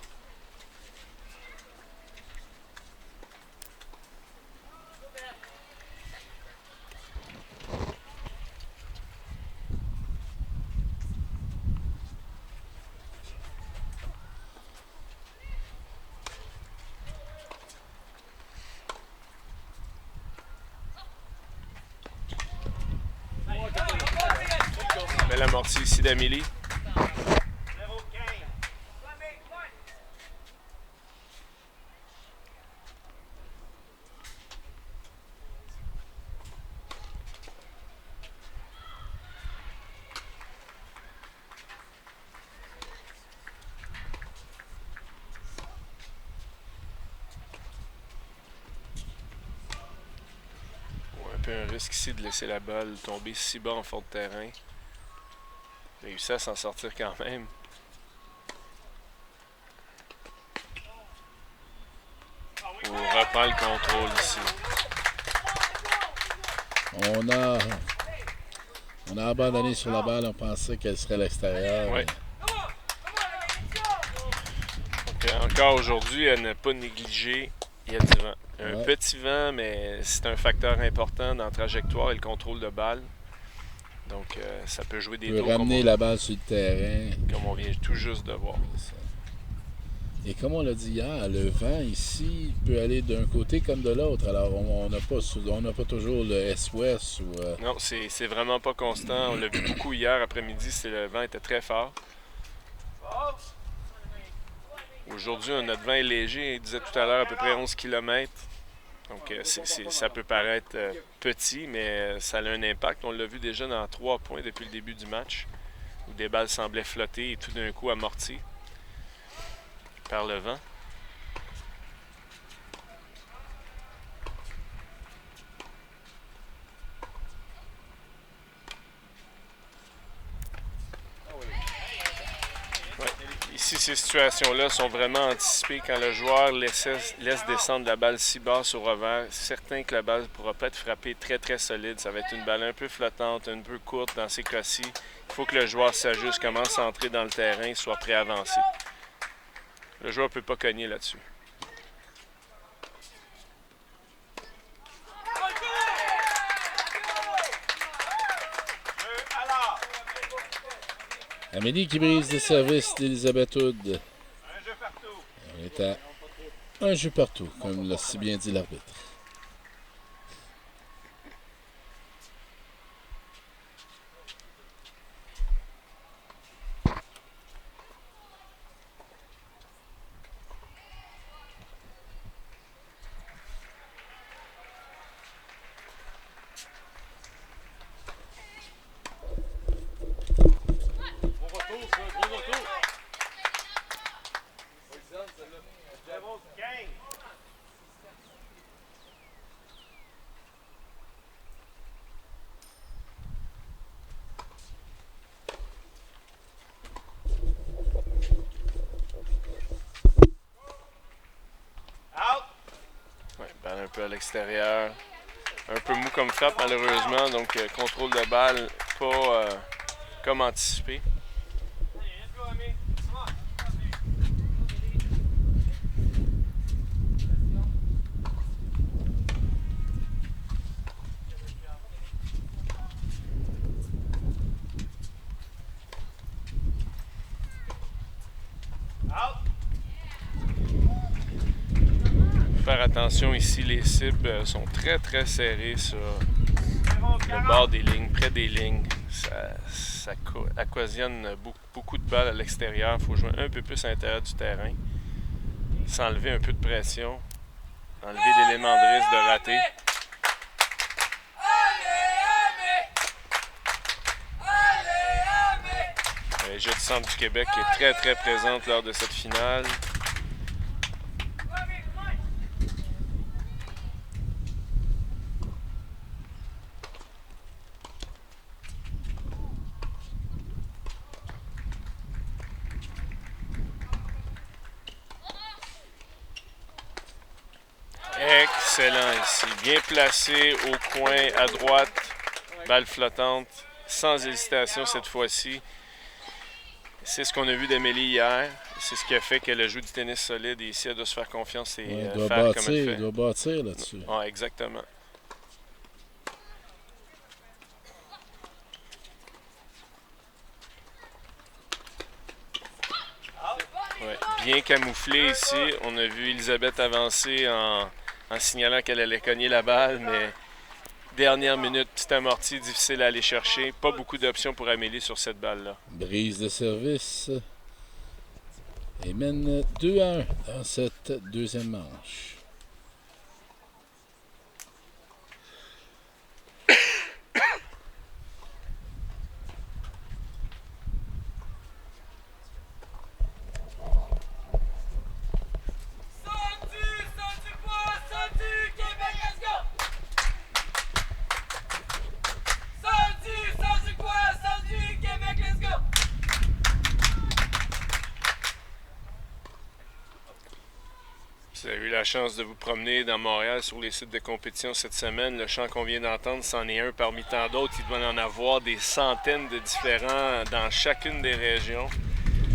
Belle amortie ici d'Amélie. Un peu un risque ici de laisser la balle tomber si bas en fond de terrain. Réussi à s'en sortir quand même. On reprend le contrôle ici. On a abandonné sur la balle, on pensait qu'elle serait à l'extérieur. Oui. Encore aujourd'hui, elle n'a pas négligé. Il y a du vent. Un petit vent, mais c'est un facteur important dans la trajectoire et le contrôle de balle. Donc, ça peut jouer des tours. On peut ramener la balle sur le terrain. Comme on vient tout juste de voir. Et comme on l'a dit hier, le vent ici peut aller d'un côté comme de l'autre. Alors, on n'a pas toujours le est-ouest. Non, c'est vraiment pas constant. On l'a vu beaucoup hier après-midi. Le vent était très fort. Aujourd'hui, notre vent est léger. Il disait tout à l'heure à peu près 11 km. Donc, ça peut paraître petit, mais ça a un impact. On l'a vu déjà dans 3 points depuis le début du match, où des balles semblaient flotter et tout d'un coup amorties par le vent. Ici, ces situations-là sont vraiment anticipées quand le joueur laisse descendre la balle si basse au revers. Certain que la balle pourra pas être frappée très très solide. Ça va être une balle un peu flottante, un peu courte dans ces cas-ci. Il faut que le joueur s'ajuste, commence à entrer dans le terrain, soit prêt à avancer. Le joueur ne peut pas cogner là-dessus. Amélie qui brise le service d'Elisabeth Hood. Un jeu partout. On est à un jeu partout, comme l'a si bien dit l'arbitre. Un peu à l'extérieur. Un peu mou comme frappe malheureusement, donc contrôle de balle pas comme anticipé. Faire attention ici, les cibles sont très très serrées sur le bord des lignes, près des lignes. Ça occasionne beaucoup de balles à l'extérieur. Il faut jouer un peu plus à l'intérieur du terrain. S'enlever un peu de pression. Enlever l'élément de risque de rater. Le jeu du centre du Québec est très très présente lors de cette finale. Excellent ici. Bien placé au coin à droite. Balle flottante. Sans hésitation cette fois-ci. C'est ce qu'on a vu d'Amélie hier. C'est ce qui a fait qu'elle a joué du tennis solide. Et ici, elle doit se faire confiance et faire comme elle fait. Elle doit bâtir là-dessus. Ouais, exactement. Ouais, bien camouflé ici. On a vu Elisabeth avancer en signalant qu'elle allait cogner la balle, mais dernière minute, petit amorti, difficile à aller chercher. Pas beaucoup d'options pour Amélie sur cette balle-là. Brise de service. Et mène 2-1 dans cette deuxième manche. Vous avez eu la chance de vous promener dans Montréal sur les sites de compétition cette semaine. Le chant qu'on vient d'entendre, c'en est un parmi tant d'autres. Il doit en avoir des centaines de différents dans chacune des régions.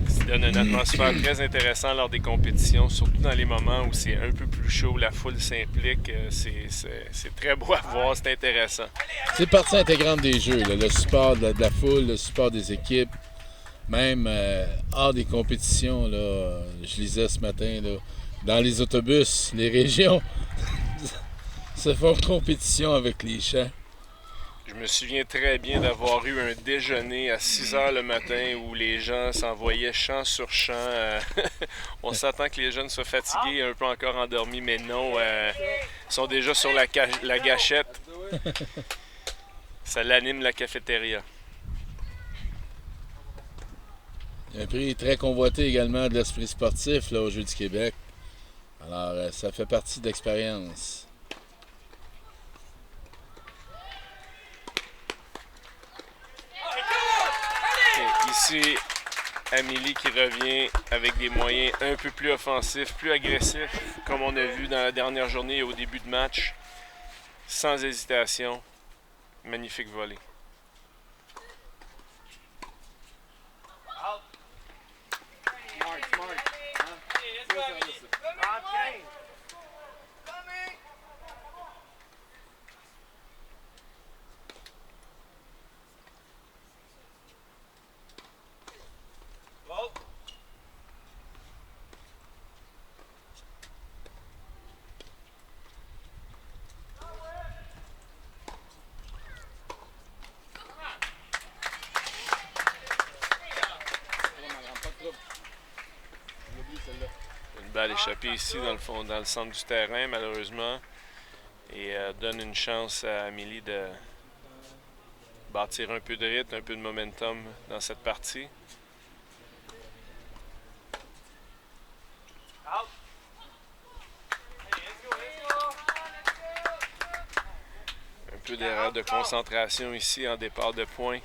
Ça donne une atmosphère très intéressante lors des compétitions, surtout dans les moments où c'est un peu plus chaud, la foule s'implique. C'est très beau à voir, c'est intéressant. C'est partie intégrante des jeux, là, le support de la foule, le support des équipes. Même hors des compétitions, là, je lisais ce matin, là, dans les autobus, les régions se font compétition avec les chants. Je me souviens très bien d'avoir eu un déjeuner à 6 h le matin où les gens s'envoyaient chant sur chant. On s'attend que les jeunes soient fatigués, un peu encore endormis, mais non, ils sont déjà sur la gâchette. Ça l'anime la cafétéria. Un prix très convoité également de l'esprit sportif là, aux Jeux du Québec. Alors, ça fait partie de l'expérience. Ici, Amélie qui revient avec des moyens un peu plus offensifs, plus agressifs, comme on a vu dans la dernière journée et au début de match. Sans hésitation. Magnifique volée. Une balle échappée ici dans le fond, dans le centre du terrain malheureusement, et donne une chance à Amélie de bâtir un peu de rythme, un peu de momentum dans cette partie. Un peu d'erreur de concentration ici en départ de point.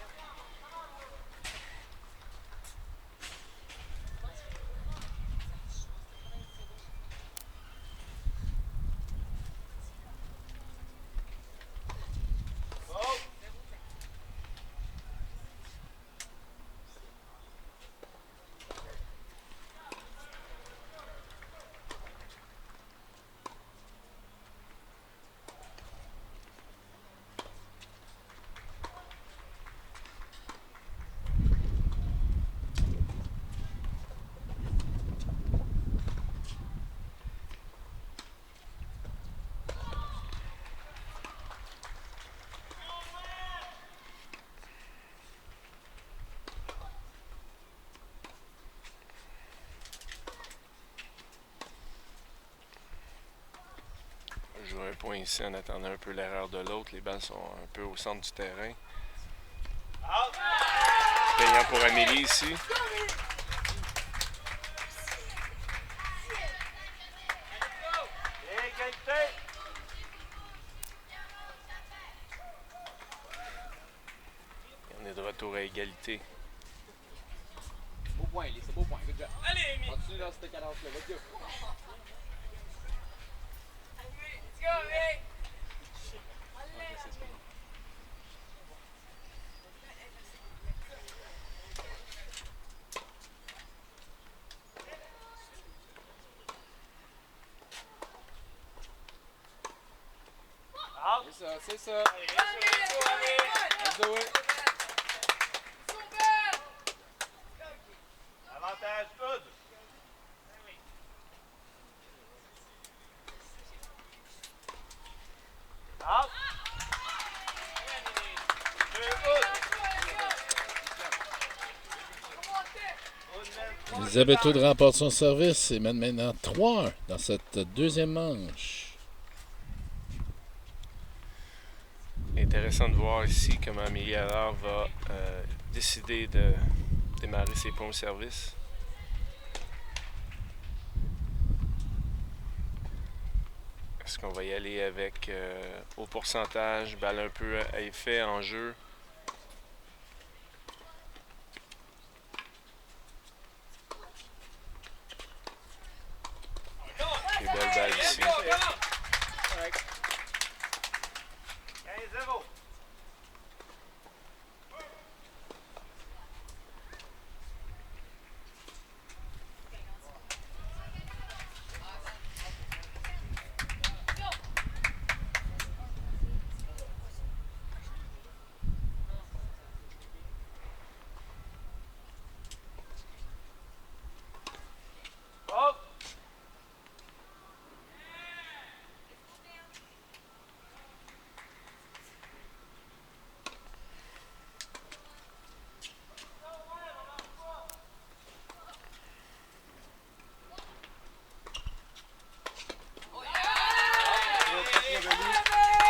jouer un point ici en attendant un peu l'erreur de l'autre. Les balles sont un peu au centre du terrain. Payant pour Amélie ici. On est de retour à égalité. Beau point, c'est beau point. Good job. Allez, Amy! Continue dans cette cadence-là. Let's go. Let's go, Amy! C'est ça, c'est ça. Let's do it. Avantage, good. Out. Elisabeth Hood remporte son service et mène maintenant 3-1 dans cette deuxième manche. Intéressant de voir ici comment Amélie Allard va décider de démarrer ses points au service. Est-ce qu'on va y aller avec au pourcentage, balle un peu à effet en jeu? Des belles balles ici. 15-0.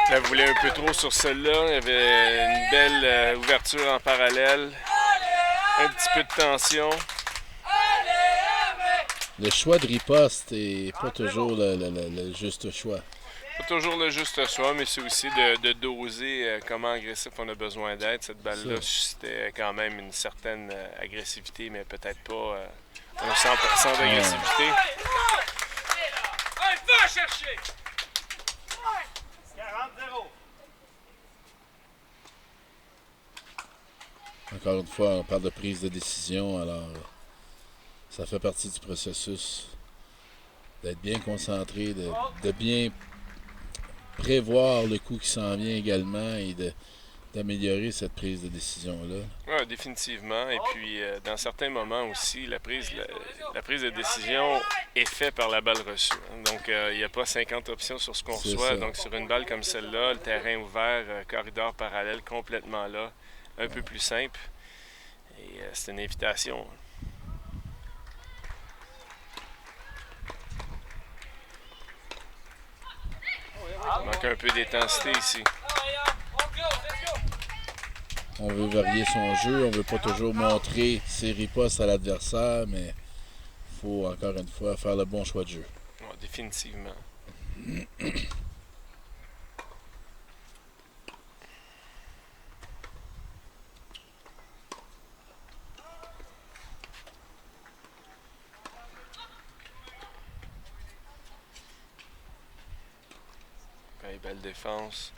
Je la voulais un peu trop sur celle-là. Il y avait une belle ouverture en parallèle. Un petit peu de tension. Le choix de riposte n'est pas toujours le juste choix. Pas toujours le juste choix, mais c'est aussi de doser comment agressif on a besoin d'être. Cette balle-là suscitait quand même une certaine agressivité, mais peut-être pas un 100% d'agressivité. Allez, va chercher! 40-0. Encore une fois, on parle de prise de décision, alors ça fait partie du processus d'être bien concentré, de bien prévoir le coup qui s'en vient également et d'améliorer cette prise de décision-là. Oui, définitivement. Et puis, dans certains moments aussi, la prise de décision est faite par la balle reçue. Donc, il n'y a pas 50 options sur ce qu'on reçoit. Donc, sur une balle comme celle-là, le terrain ouvert, corridor parallèle complètement là, un peu plus simple. Et c'est une invitation. Il manque un peu d'intensité ici. On veut varier son jeu, on ne veut pas toujours montrer ses ripostes à l'adversaire, mais il faut encore une fois faire le bon choix de jeu. Oh, définitivement. Okay, belle défense.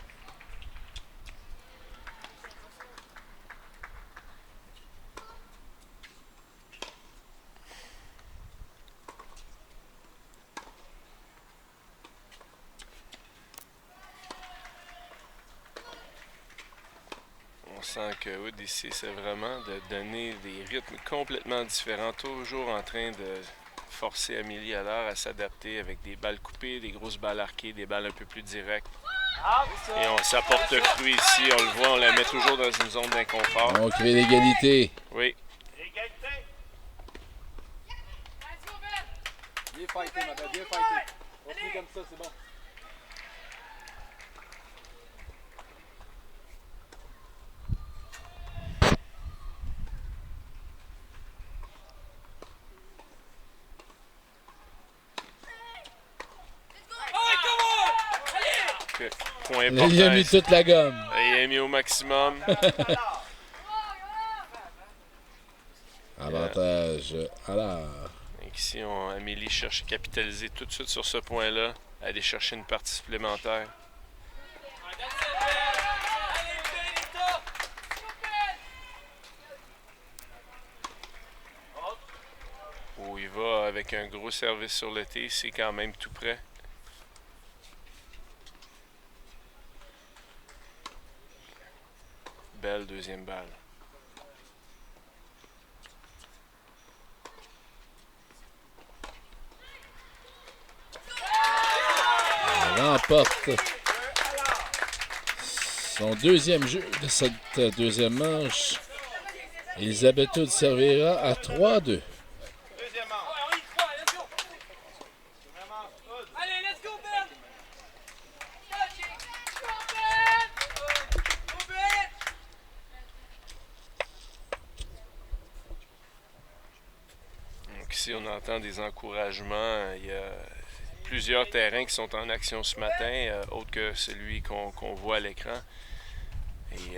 On sent que Hood ici, c'est vraiment de donner des rythmes complètement différents, toujours en train de forcer Amélie Allard à s'adapter avec des balles coupées, des grosses balles arquées, des balles un peu plus directes. Et on s'apporte fruit ici, on le voit, on la met toujours dans une zone d'inconfort. On crée l'égalité. Oui. Bien fighté, ma belle, bien fighté. On finit comme ça, c'est bon. point Il important. a mis toute la gomme. Il a mis au maximum. Avantage à l'heure. Ici, Amélie cherche à capitaliser tout de suite sur ce point-là, aller chercher une partie supplémentaire. Où il va avec un gros service sur le T, c'est quand même tout près. Belle deuxième balle. Elle remporte son deuxième jeu de cette deuxième manche. Elisabeth Hood servira à 3-2. Allez, let's go, Ben! Donc ici, on entend des encouragements. Il y a plusieurs terrains qui sont en action ce matin, autre que celui qu'on voit à l'écran. Et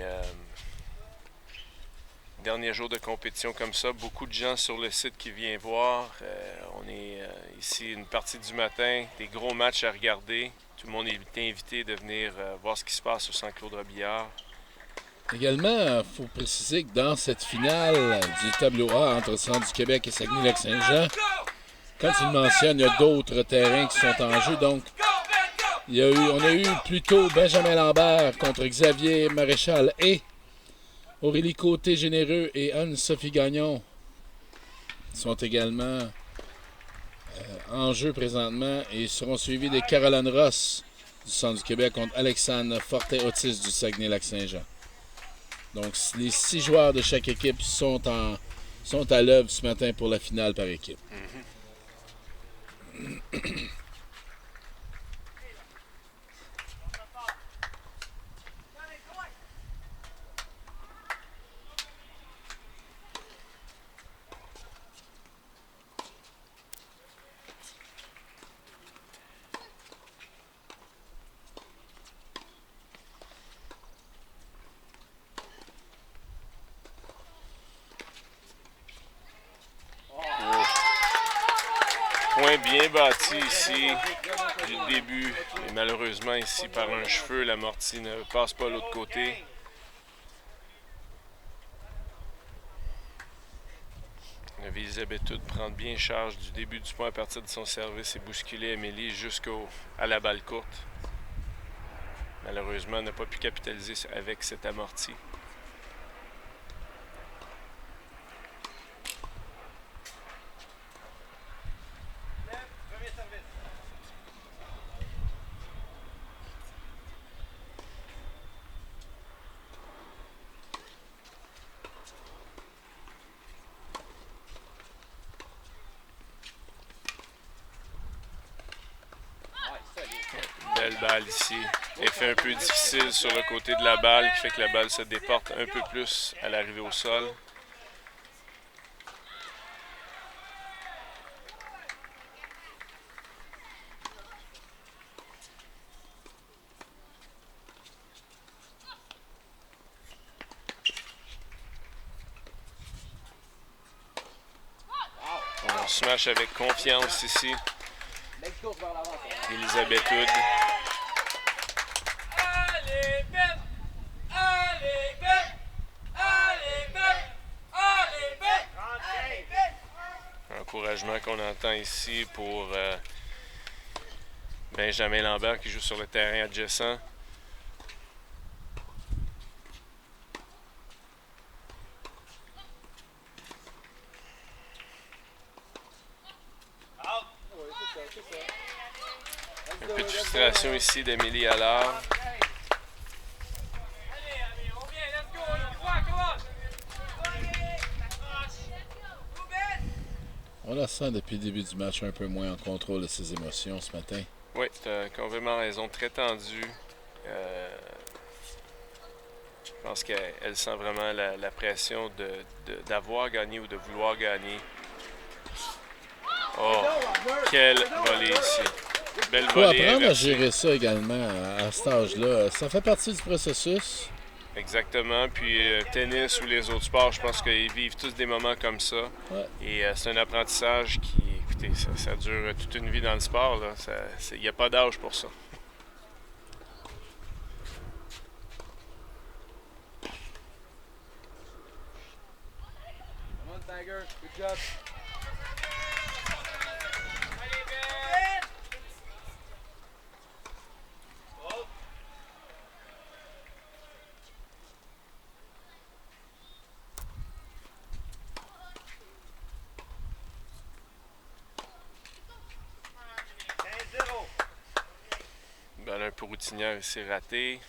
dernier jour de compétition comme ça, beaucoup de gens sur le site qui viennent voir. On est ici une partie du matin, des gros matchs à regarder. Tout le monde est invité de venir voir ce qui se passe au Centre Claude Robillard. Également, il faut préciser que dans cette finale du tableau A entre Centre du Québec et Saguenay-Lac-Saint-Jean, quand il mentionne, il y a d'autres terrains qui sont en jeu. Donc, on a eu plutôt Benjamin Lambert contre Xavier Maréchal et Aurélie Côté-Généreux et Anne-Sophie Gagnon sont également en jeu présentement et seront suivis des Caroline Ross du Centre du Québec contre Alexandre Fortin-Otis du Saguenay-Lac-Saint-Jean. Donc, les 6 joueurs de chaque équipe sont à l'œuvre ce matin pour la finale par équipe. Point bien bâti ici du début. Et malheureusement, ici, par un cheveu, l'amorti ne passe pas de l'autre côté. Elisabeth Hood prend bien charge du début du point à partir de son service et bousculer Amélie jusqu'à la balle courte. Malheureusement, elle n'a pas pu capitaliser avec cet amorti. Belle balle ici. Effet un peu difficile sur le côté de la balle qui fait que la balle se déporte un peu plus à l'arrivée au sol. On smash avec confiance ici. Elisabeth Hood. Allez, Ben! Allez, Ben! Allez, Ben! Allez, Ben! Allez, Ben! Encouragement qu'on entend ici pour Benjamin Lambert qui joue sur le terrain adjacent. Un peu de frustration ici d'Amélie Allard. On la sent depuis le début du match un peu moins en contrôle de ses émotions ce matin. Oui, tu as complètement raison. Très tendue. Je pense qu'elle sent vraiment la pression d'avoir gagné ou de vouloir gagner. Oh, quelle volée ici. Belle Il faut volée apprendre à inversée. gérer ça également à cet âge-là. Ça fait partie du processus. Exactement. Puis tennis ou les autres sports, je pense qu'ils vivent tous des moments comme ça. Ouais. Et c'est un apprentissage qui, écoutez, ça dure toute une vie dans le sport. Il n'y a pas d'âge pour ça. Come on, Tiger. Good job. Balle un peu routinière ici ratée.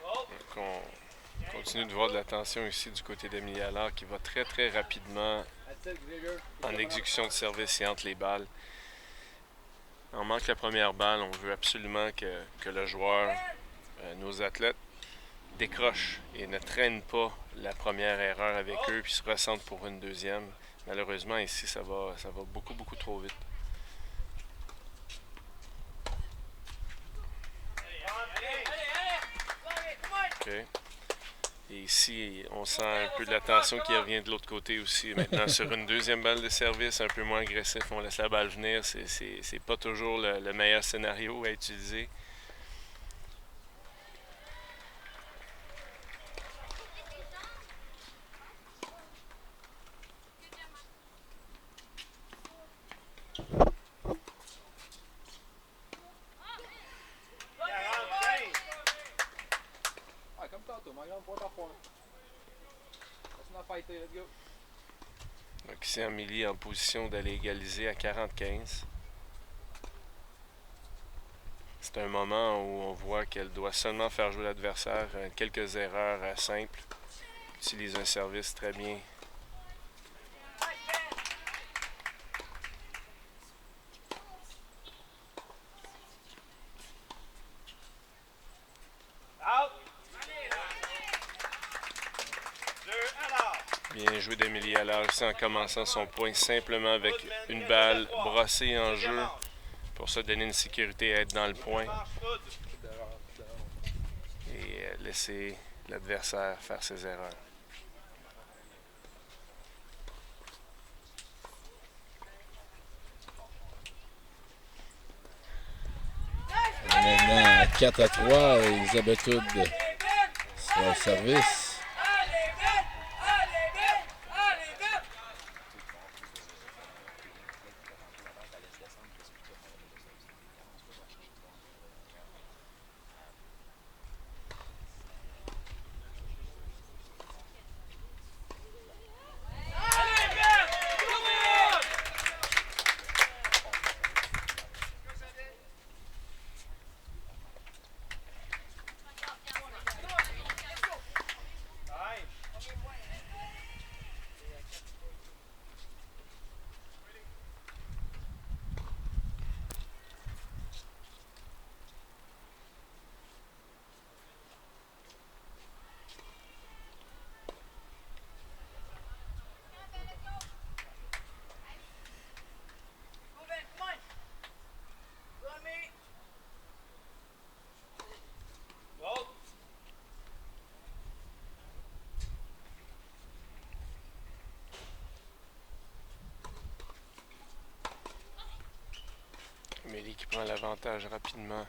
Donc on continue de voir de la tension ici du côté d'Emilie Allard qui va très très rapidement en exécution de service et entre les balles. On manque la première balle, on veut absolument que le joueur, nos athlètes, décrochent et ne traînent pas la première erreur avec eux puis se ressentent pour une deuxième. Malheureusement ici ça va beaucoup trop vite. OK. Et ici, on sent un peu de la tension qui revient de l'autre côté aussi. Maintenant, sur une deuxième balle de service, un peu moins agressif, on laisse la balle venir. C'est pas toujours le meilleur scénario à utiliser. Ouais, comme tantôt, ma grande, point par point. Laisse-moi fighter, let's go. Donc ici, Amélie en position d'aller égaliser à 40-15. C'est un moment où on voit qu'elle doit seulement faire jouer l'adversaire. Quelques erreurs simples. Utilise un service très bien. Bien joué d'Emilie Allard ici en commençant son point simplement avec une balle brossée en jeu pour se donner une sécurité à être dans le point et laisser l'adversaire faire ses erreurs. Maintenant, à 4-3, Elisabeth Hood sera au service. Amélie qui prend l'avantage rapidement.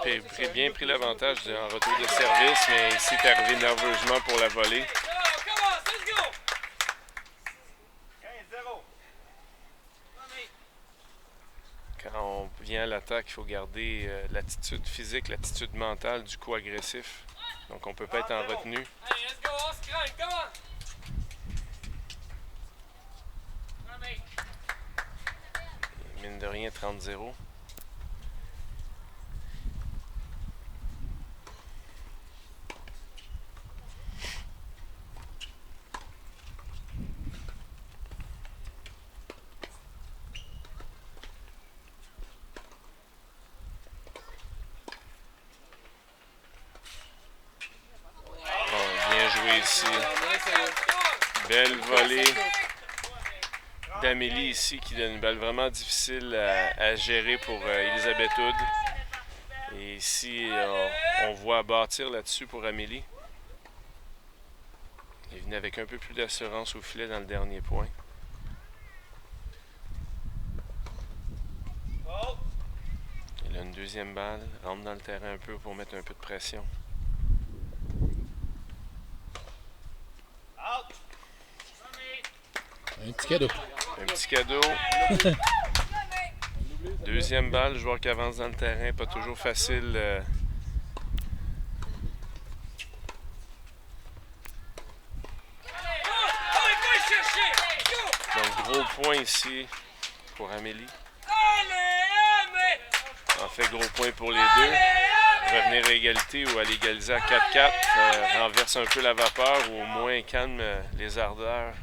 Elle a bien pris l'avantage en retour de service, mais ici est arrivé nerveusement pour la volée. Quand on vient à l'attaque, il faut garder l'attitude physique, l'attitude mentale du coup agressif. Donc on ne peut pas être en retenue. Et mine de rien, 30-0. ici. Belle volée d'Amélie ici qui donne une balle vraiment difficile à gérer pour Elisabeth Hood. Et ici, on voit bâtir là-dessus pour Amélie. Elle venait avec un peu plus d'assurance au filet dans le dernier point. Elle a une deuxième balle, rentre dans le terrain un peu pour mettre un peu de pression. Un petit cadeau. Un petit cadeau. Deuxième balle, le joueur qui avance dans le terrain, pas toujours facile. Donc gros point ici pour Amélie. En fait, gros point pour les deux. Revenir à égalité ou à l'égaliser à 4-4 renverse un peu la vapeur ou au moins calme les ardeurs.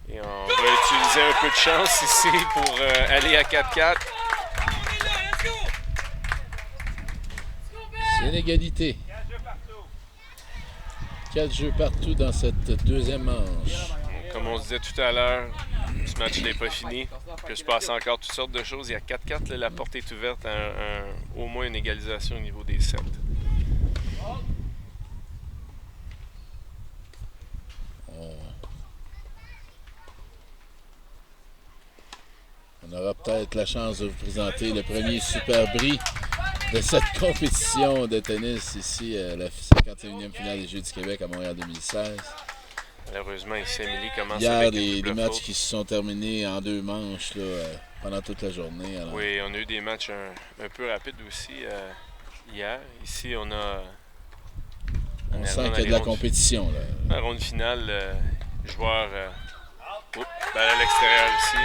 Et on va utiliser un peu de chance ici pour aller à 4-4. C'est l'égalité. 4 jeux partout dans cette deuxième manche. Comme on se disait tout à l'heure, ce match n'est pas fini. Il peut se passer encore toutes sortes de choses. Il y a 4-4, la porte est ouverte à au moins une égalisation au niveau des 7. On aura peut-être la chance de vous présenter le premier super bris de cette compétition de tennis ici à la 51e finale des Jeux du Québec à Montréal 2016. Malheureusement, ici, Amélie commence Hier, avec des double matchs faute. qui se sont terminés en 2 manches là, pendant toute la journée. Alors. Oui, on a eu des matchs un peu rapides aussi hier. Ici, on a... On sent qu'il y a de la compétition. Là. La ronde finale, joueur balle à l'extérieur ici.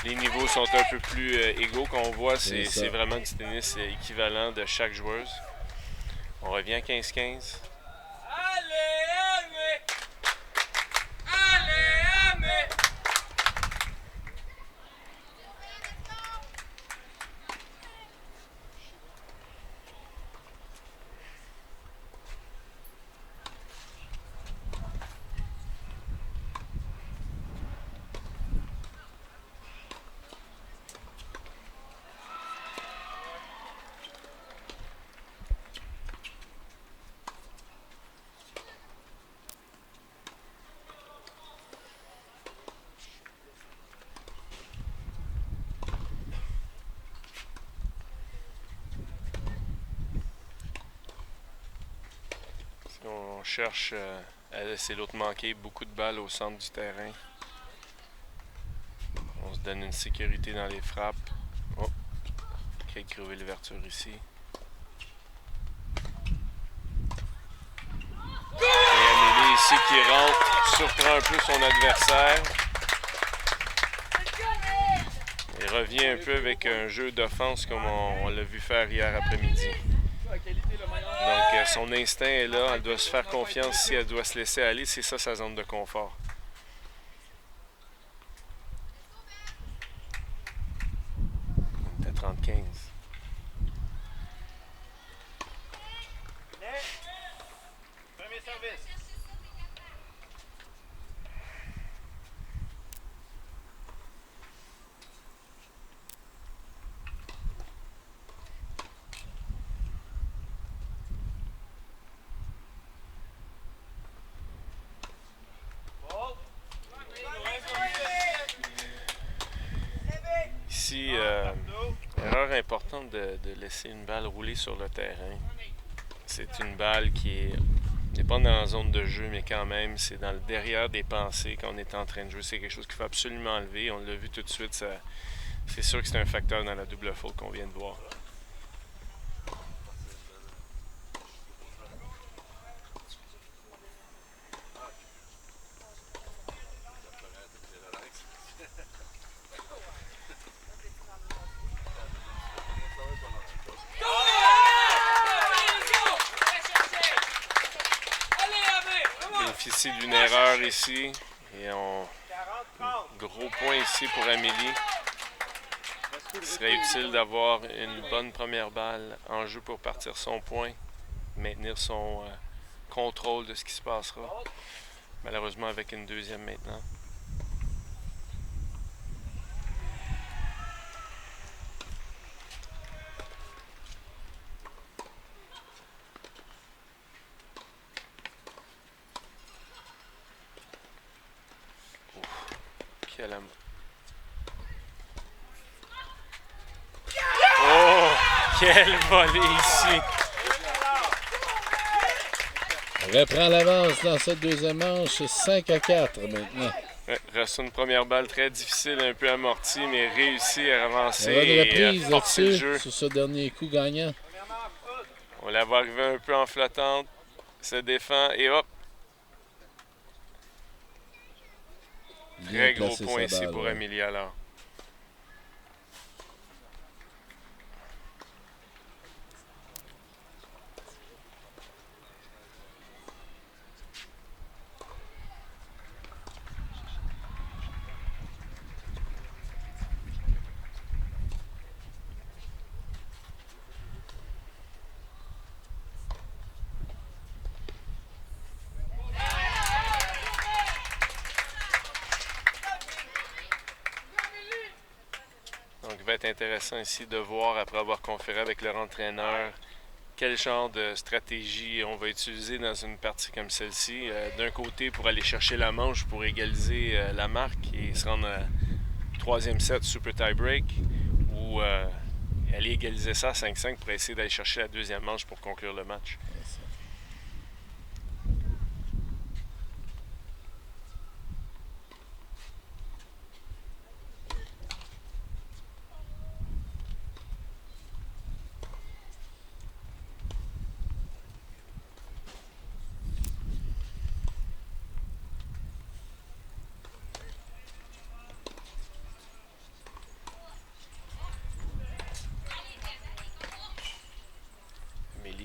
Les niveaux sont un peu plus égaux qu'on voit. C'est vraiment du tennis équivalent de chaque joueuse. On revient à 15-15. On cherche à laisser l'autre manquer beaucoup de balles au centre du terrain. On se donne une sécurité dans les frappes. Oh, Craig crever l'ouverture ici. Et Amélie ici qui rentre, surprend un peu son adversaire. Et revient un peu avec un jeu d'offense comme on l'a vu faire hier après-midi. Donc, son instinct est là, elle doit se faire confiance si elle doit se laisser aller, c'est ça sa zone de confort. On est à 30-15. Premier service. Ici, erreur importante de laisser une balle rouler sur le terrain. C'est une balle qui n'est pas dans la zone de jeu, mais quand même, c'est dans le derrière des pensées qu'on est en train de jouer. C'est quelque chose qu'il faut absolument enlever. On l'a vu tout de suite. C'est sûr que c'est un facteur dans la double faute qu'on vient de voir. Bénéficie d'une erreur ici et gros point ici pour Amélie. Il serait utile d'avoir une bonne première balle en jeu pour partir son point, maintenir son contrôle de ce qui se passera. Malheureusement, avec une deuxième maintenant. Quel amour. Oh! Quelle volée ici! On reprend l'avance dans cette deuxième manche, 5-4 maintenant. Ouais, reste une première balle très difficile, un peu amortie, mais réussi à avancer On a une et reprise à forcer le là-dessus, jeu. sur ce dernier coup gagnant. On la voit arriver un peu en flottante, se défend et hop! Très gros point ici pour Amélie alors. Donc, il va être intéressant ici de voir, après avoir conféré avec leur entraîneur, quel genre de stratégie on va utiliser dans une partie comme celle-ci. D'un côté, pour aller chercher la manche, pour égaliser la marque et se rendre à troisième set super tie-break, ou aller égaliser ça à 5-5 pour essayer d'aller chercher la deuxième manche pour conclure le match.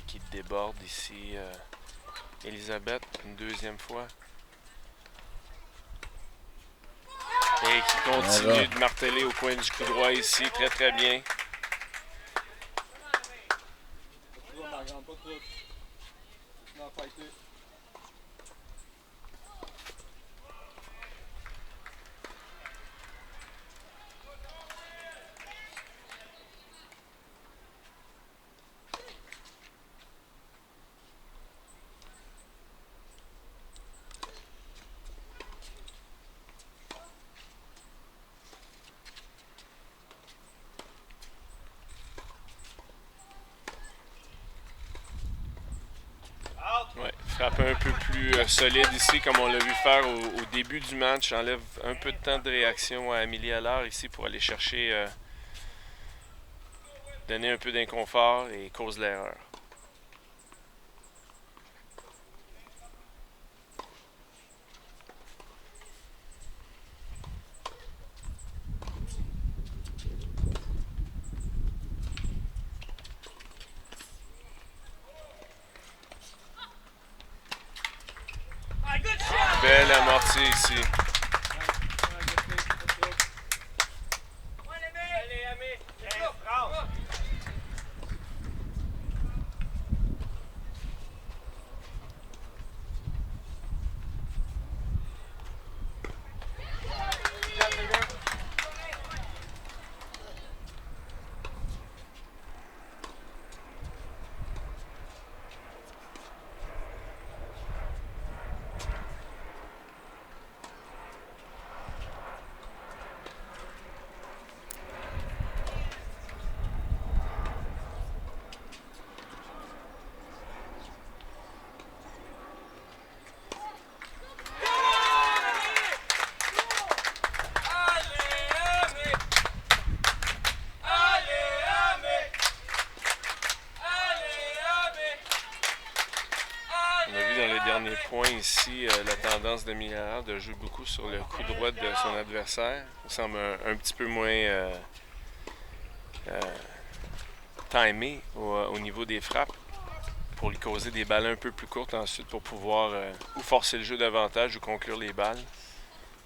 Qui déborde ici Elisabeth une deuxième fois et qui continue de marteler au coin du coup droit ici très très bien. Ouais, frappe un peu plus solide ici, comme on l'a vu faire au début du match. Enlève un peu de temps de réaction à Amélie Allard ici pour aller chercher, donner un peu d'inconfort et cause l'erreur. Belle amortie ici. Point ici, la tendance de Miller de jouer beaucoup sur le coup droit de son adversaire. Il semble un petit peu moins timé au niveau des frappes pour lui causer des balles un peu plus courtes ensuite pour pouvoir ou forcer le jeu davantage ou conclure les balles.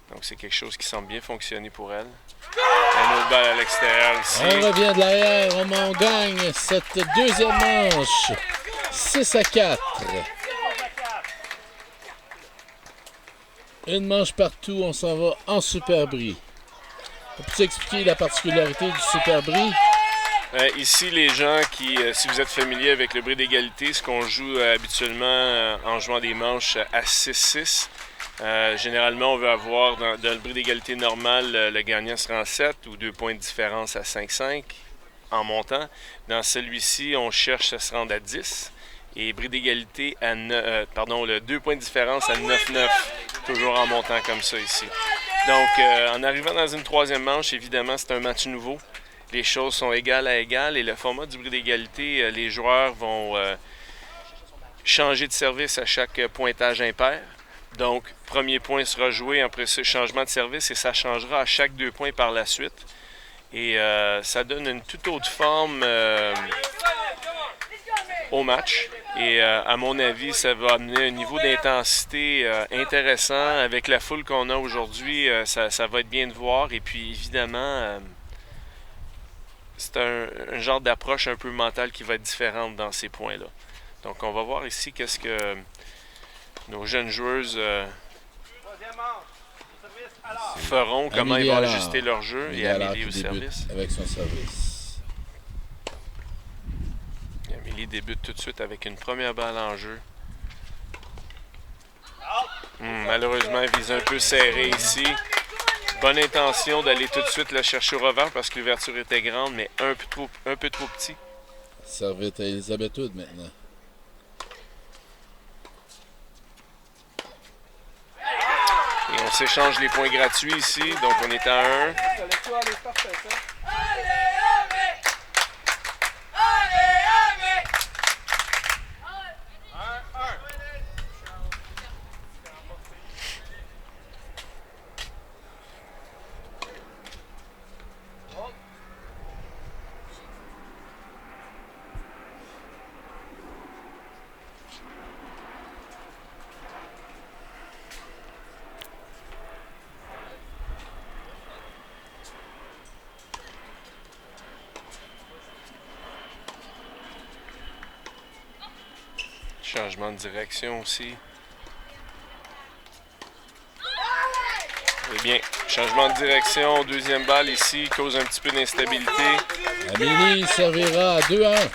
Donc, c'est quelque chose qui semble bien fonctionner pour elle. Un autre balle à l'extérieur ici. On revient de l'arrière, on gagne cette deuxième manche. 6-4. Une manche partout, on s'en va en Super Brie. Peux-tu expliquer la particularité du Super Brie? Ici, les gens qui, si vous êtes familier avec le bris d'égalité, ce qu'on joue habituellement en jouant des manches à 6-6. Généralement, on veut avoir dans le bris d'égalité normal, le gagnant sera en 7 ou 2 points de différence à 5-5 en montant. Dans celui-ci, on cherche à se rendre à 10 et bris d'égalité à le 2 points de différence à 9-9, toujours en montant comme ça ici. Donc, en arrivant dans une troisième manche, évidemment, c'est un match nouveau. Les choses sont égales à égales et le format du bris d'égalité, les joueurs vont changer de service à chaque pointage impair. Donc, premier point sera joué après ce changement de service et ça changera à chaque 2 points par la suite. Et ça donne une toute autre forme au match. Et à mon avis, ça va amener un niveau d'intensité intéressant. Avec la foule qu'on a aujourd'hui, ça va être bien de voir. Et puis, évidemment, c'est un genre d'approche un peu mentale qui va être différente dans ces points-là. Donc, on va voir ici qu'est-ce que nos jeunes joueuses feront, comment ils vont ajuster leur jeu et Amélie au service. Avec son service. Et Amélie débute tout de suite avec une première balle en jeu. Malheureusement, elle vise un peu serré ici. Bonne intention d'aller tout de suite la chercher au revers parce que l'ouverture était grande, mais un peu trop petit. Serviette à Elisabeth Hood maintenant. Et on s'échange les points gratuits ici, donc on est à 1. Changement de direction aussi. Eh bien, changement de direction, deuxième balle ici, cause un petit peu d'instabilité. Amélie servira à 2-1.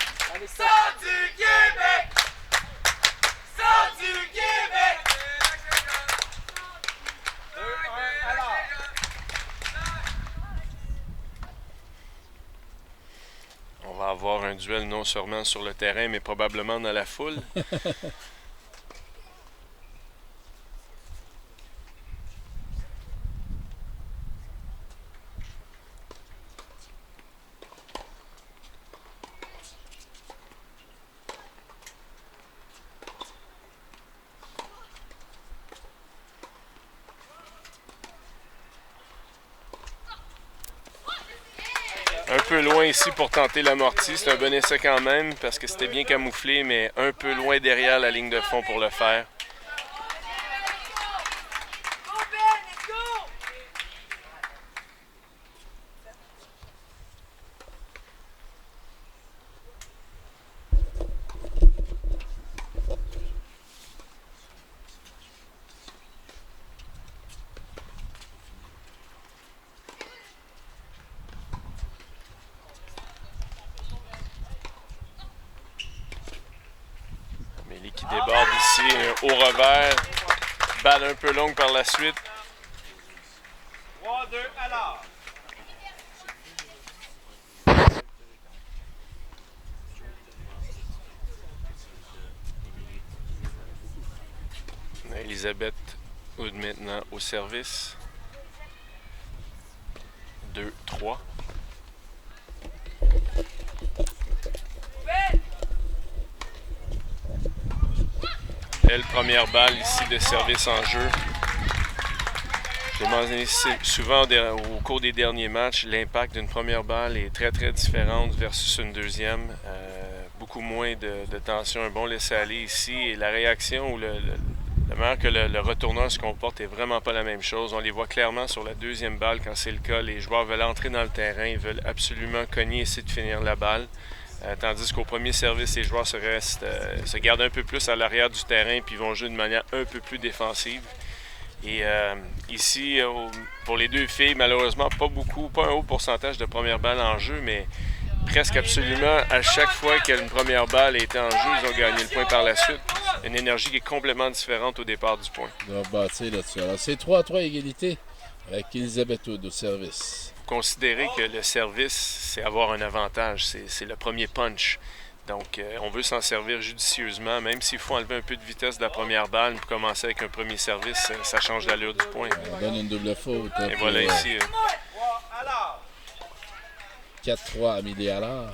On va avoir un duel non seulement sur le terrain, mais probablement dans la foule. Un peu loin ici pour tenter l'amorti. C'est un bon essai quand même parce que c'était bien camouflé, mais un peu loin derrière la ligne de fond pour le faire. Qui déborde ici, un haut revers, balle un peu longue par la suite. 3-2 alors. Elisabeth Hood maintenant au service. 2-3. Belle première balle ici de service en jeu. J'ai mentionné souvent au cours des derniers matchs, l'impact d'une première balle est très très différente versus une deuxième. Beaucoup moins de tension, un bon laisser-aller ici et la réaction ou le De manière que le retourneur se comporte est vraiment pas la même chose. On les voit clairement sur la deuxième balle quand c'est le cas. Les joueurs veulent entrer dans le terrain, ils veulent absolument cogner et essayer de finir la balle. Tandis qu'au premier service, les joueurs se gardent un peu plus à l'arrière du terrain puis vont jouer de manière un peu plus défensive. Et ici, pour les deux filles, malheureusement, pas un haut pourcentage de première balle en jeu, mais presque absolument à chaque fois qu'une première balle était en jeu, ils ont gagné le point par la suite. Une énergie qui est complètement différente au départ du point. On va bâtir là-dessus. Alors, c'est 3-3 égalité avec Elisabeth Hood au service. Considérer que le service, c'est avoir un avantage, c'est le premier punch. Donc, on veut s'en servir judicieusement, même s'il faut enlever un peu de vitesse de la première balle pour commencer avec un premier service, ça change l'allure du point. On donne une double faute. Et voilà ici. 4-3 Amélie Allard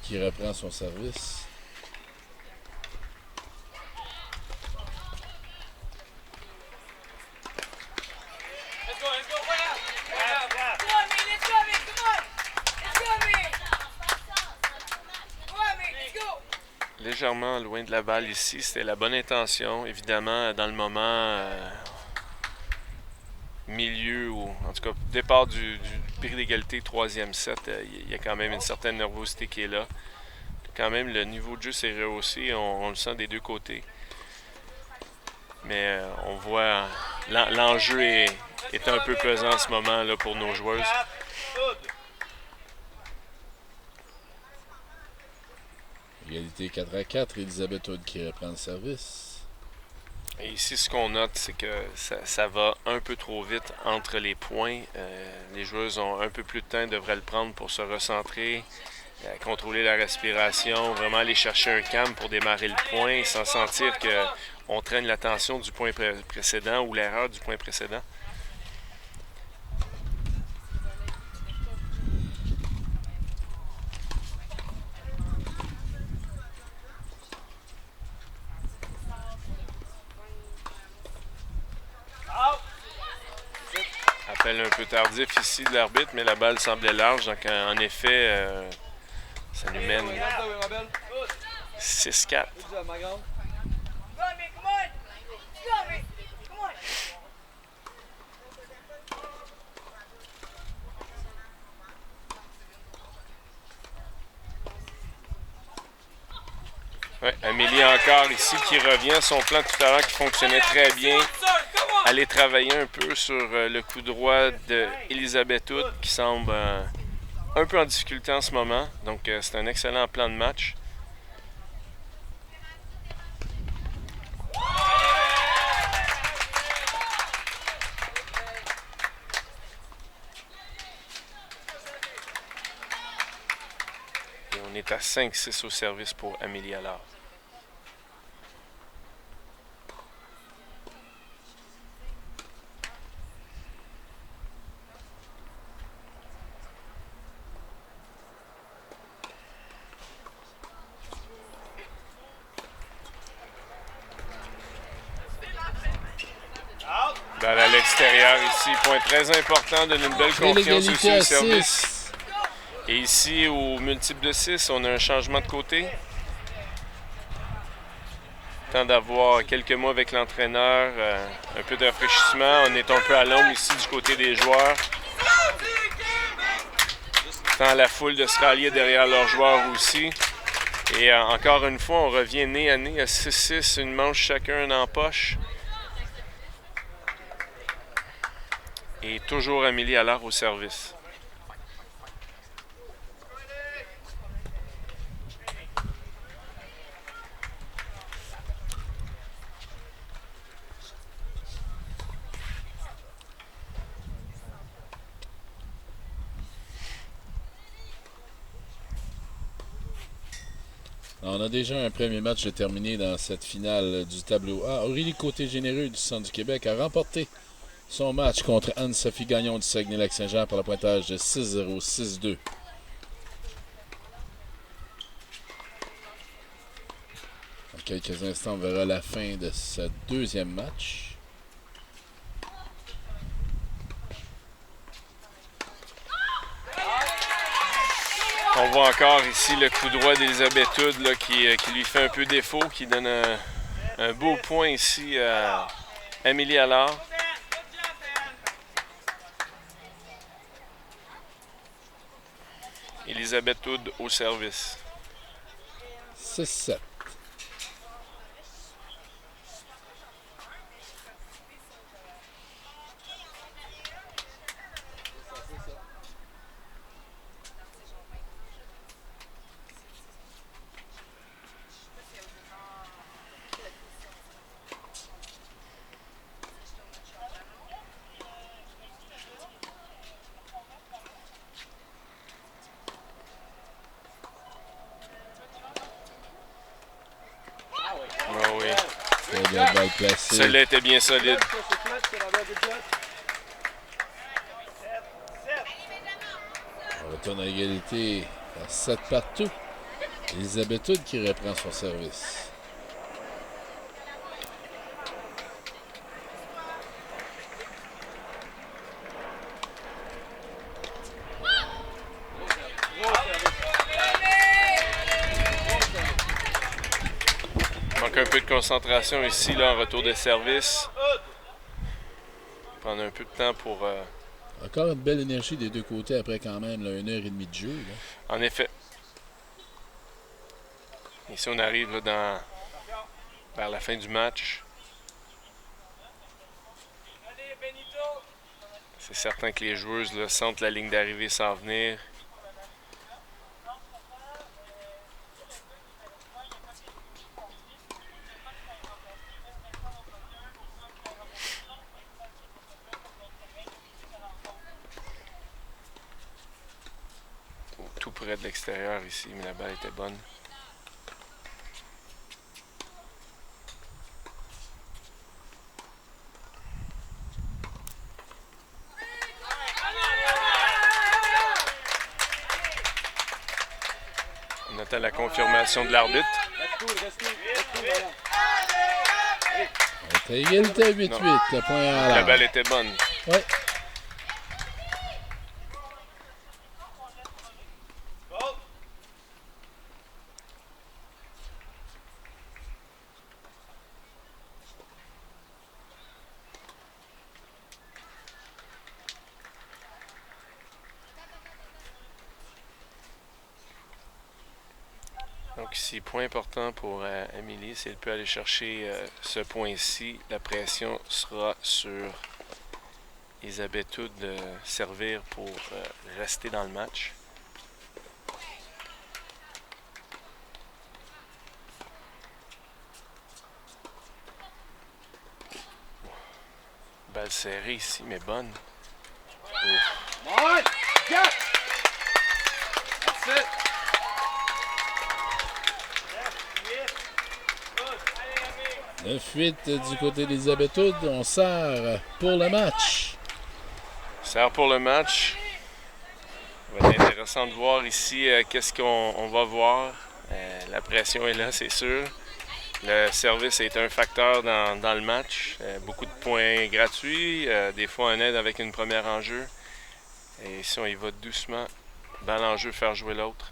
qui reprend son service. Légèrement loin de la balle ici, c'était la bonne intention. Évidemment, dans le moment milieu, ou en tout cas départ du prix d'égalité, troisième set, il y a quand même une certaine nervosité qui est là. Quand même, le niveau de jeu s'est rehaussé, on le sent des deux côtés. Mais on voit l'enjeu est un peu pesant en ce moment là, pour nos joueuses. Égalité 4-4, Elisabeth Hood qui reprend le service. Et ici, ce qu'on note, c'est que ça va un peu trop vite entre les points. Les joueuses ont un peu plus de temps, devraient le prendre pour se recentrer, contrôler la respiration, vraiment aller chercher un calme pour démarrer le point, sans sentir qu'on traîne l'attention du point précédent ou l'erreur du point précédent. Appel un peu tardif ici de l'arbitre, mais la balle semblait large. Donc, en effet, ça nous mène 6-4. Ouais, Amélie encore ici qui revient. Son plan tout à l'heure qui fonctionnait très bien. Aller travailler un peu sur le coup droit d'Elisabeth Hood qui semble un peu en difficulté en ce moment. Donc c'est un excellent plan de match. Et on est à 5-6 au service pour Amélie Allard. Balle à l'extérieur ici, point très important, donne une belle confiance aussi au service. Et ici, au multiple de 6, on a un changement de côté. Temps d'avoir quelques mois avec l'entraîneur, un peu de rafraîchissement. On est un peu à l'ombre ici du côté des joueurs. Temps à la foule de se rallier derrière leurs joueurs aussi. Et encore une fois, on revient nez à nez à 6-6, une manche chacun en poche. Et toujours Amélie Allard au service. On a déjà un premier match terminé dans cette finale du tableau A. Aurélie Côté-Généreux du Centre du Québec a remporté son match contre Anne-Sophie Gagnon du Saguenay-Lac-Saint-Jean par le pointage de 6-0, 6-2. Dans quelques instants, on verra la fin de ce deuxième match. On voit encore ici le coup droit d'Elisabeth Hood là, qui lui fait un peu défaut, qui donne Un beau point ici à Amélie Allard. Elisabeth Hood au service. 6-7. Celle-là était bien solide. On retourne à égalité à 7 partout. Elisabeth Hood qui reprend son service. Manque un peu de concentration ici, là, en retour de service. Prendre un peu de temps pour... Encore une belle énergie des deux côtés après quand même là, 1h30 de jeu. Là. En effet. Ici, on arrive là, vers la fin du match. C'est certain que les joueuses là, sentent la ligne d'arrivée s'en venir. Tout près de l'extérieur ici, mais la balle était bonne. On attend la confirmation de l'arbitre. On est à égalité à 8-8, le point à la balle était bonne. Oui. Donc ici, point important pour Amélie, si elle peut aller chercher ce point-ci, la pression sera sur Elisabeth Hood de servir pour rester dans le match. Balle serrée ici, mais bonne. Ouf. 9-8 du côté d'Elisabeth Hood. On sert pour le match. Sert pour le match. Ça va être intéressant de voir ici qu'est-ce qu'on va voir. La pression est là, c'est sûr. Le service est un facteur dans le match. Beaucoup de points gratuits, des fois un aide avec une première en jeu. Et ici, on y va doucement. Balle en jeu, faire jouer l'autre.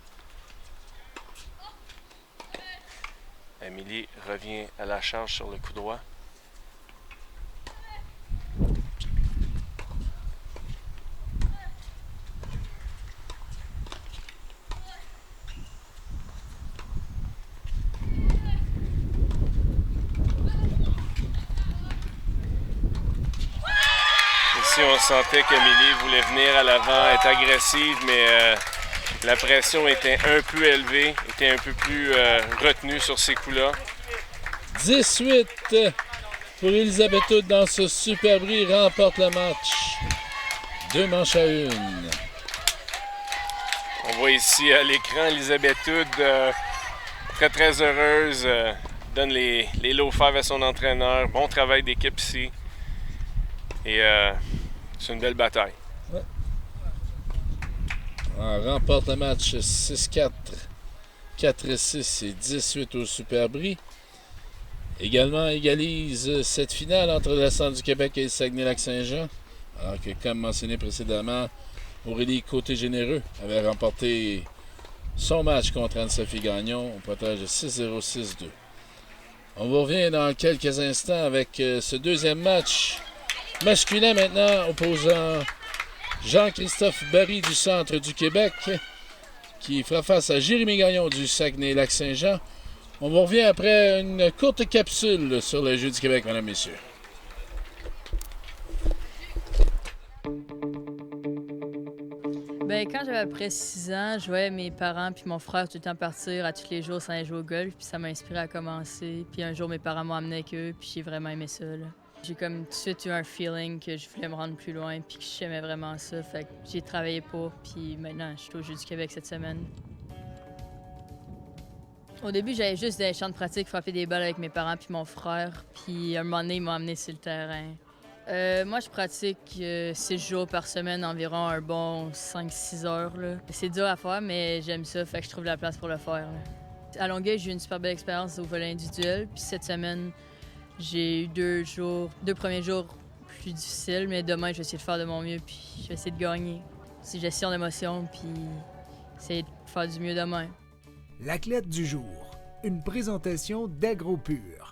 Amélie revient à la charge sur le coup droit. Ici, on sentait qu'Amélie voulait venir à l'avant, être agressive, mais la pression était un peu élevée, était un peu plus retenue sur ces coups-là. 18 pour Elisabeth Hood dans ce super bris, remporte le match. 2 manches à 1. On voit ici à l'écran Elisabeth Hood très très heureuse, donne les low five à son entraîneur. Bon travail d'équipe ici. Et c'est une belle bataille. Ouais. On remporte le match 6-4, 4-6 et 18 au Super Bris. Également égalise cette finale entre le Centre du Québec et le Saguenay-Lac-Saint-Jean. Alors que, comme mentionné précédemment, Aurélie Côté-Généreux avait remporté son match contre Anne-Sophie Gagnon au potage de 6-0, 6-2. On vous revient dans quelques instants avec ce deuxième match masculin maintenant, opposant Jean-Christophe Barry du centre du Québec qui fera face à Jérémy Gagnon du Saguenay-Lac-Saint-Jean. On vous revient après une courte capsule sur les Jeux du Québec, mesdames et messieurs. Ben, quand j'avais à peu près 6 ans, je voyais mes parents puis mon frère tout le temps partir à tous les jours sans aller jouer au golf, puis ça m'a inspiré à commencer. Puis un jour, mes parents m'ont amené avec eux, puis j'ai vraiment aimé ça, là. J'ai comme tout de suite eu un feeling que je voulais me rendre plus loin, puis que j'aimais vraiment ça. Fait que j'ai travaillé pour, puis maintenant, je suis au Jeux du Québec cette semaine. Au début, j'allais juste dans les champs de pratique frapper des balles avec mes parents puis mon frère, puis un moment donné, ils m'ont amené sur le terrain. Moi, je pratique 6 jours par semaine, environ un bon 5-6 heures, là. C'est dur à faire, mais j'aime ça, fait que je trouve la place pour le faire, là. À Longueuil, j'ai eu une super belle expérience au volet individuel, puis cette semaine, j'ai eu 2 premiers jours plus difficiles, mais demain, je vais essayer de faire de mon mieux, puis je vais essayer de gagner. C'est gestion d'émotions, puis essayer de faire du mieux demain. L'athlète du jour, une présentation d'AgroPure.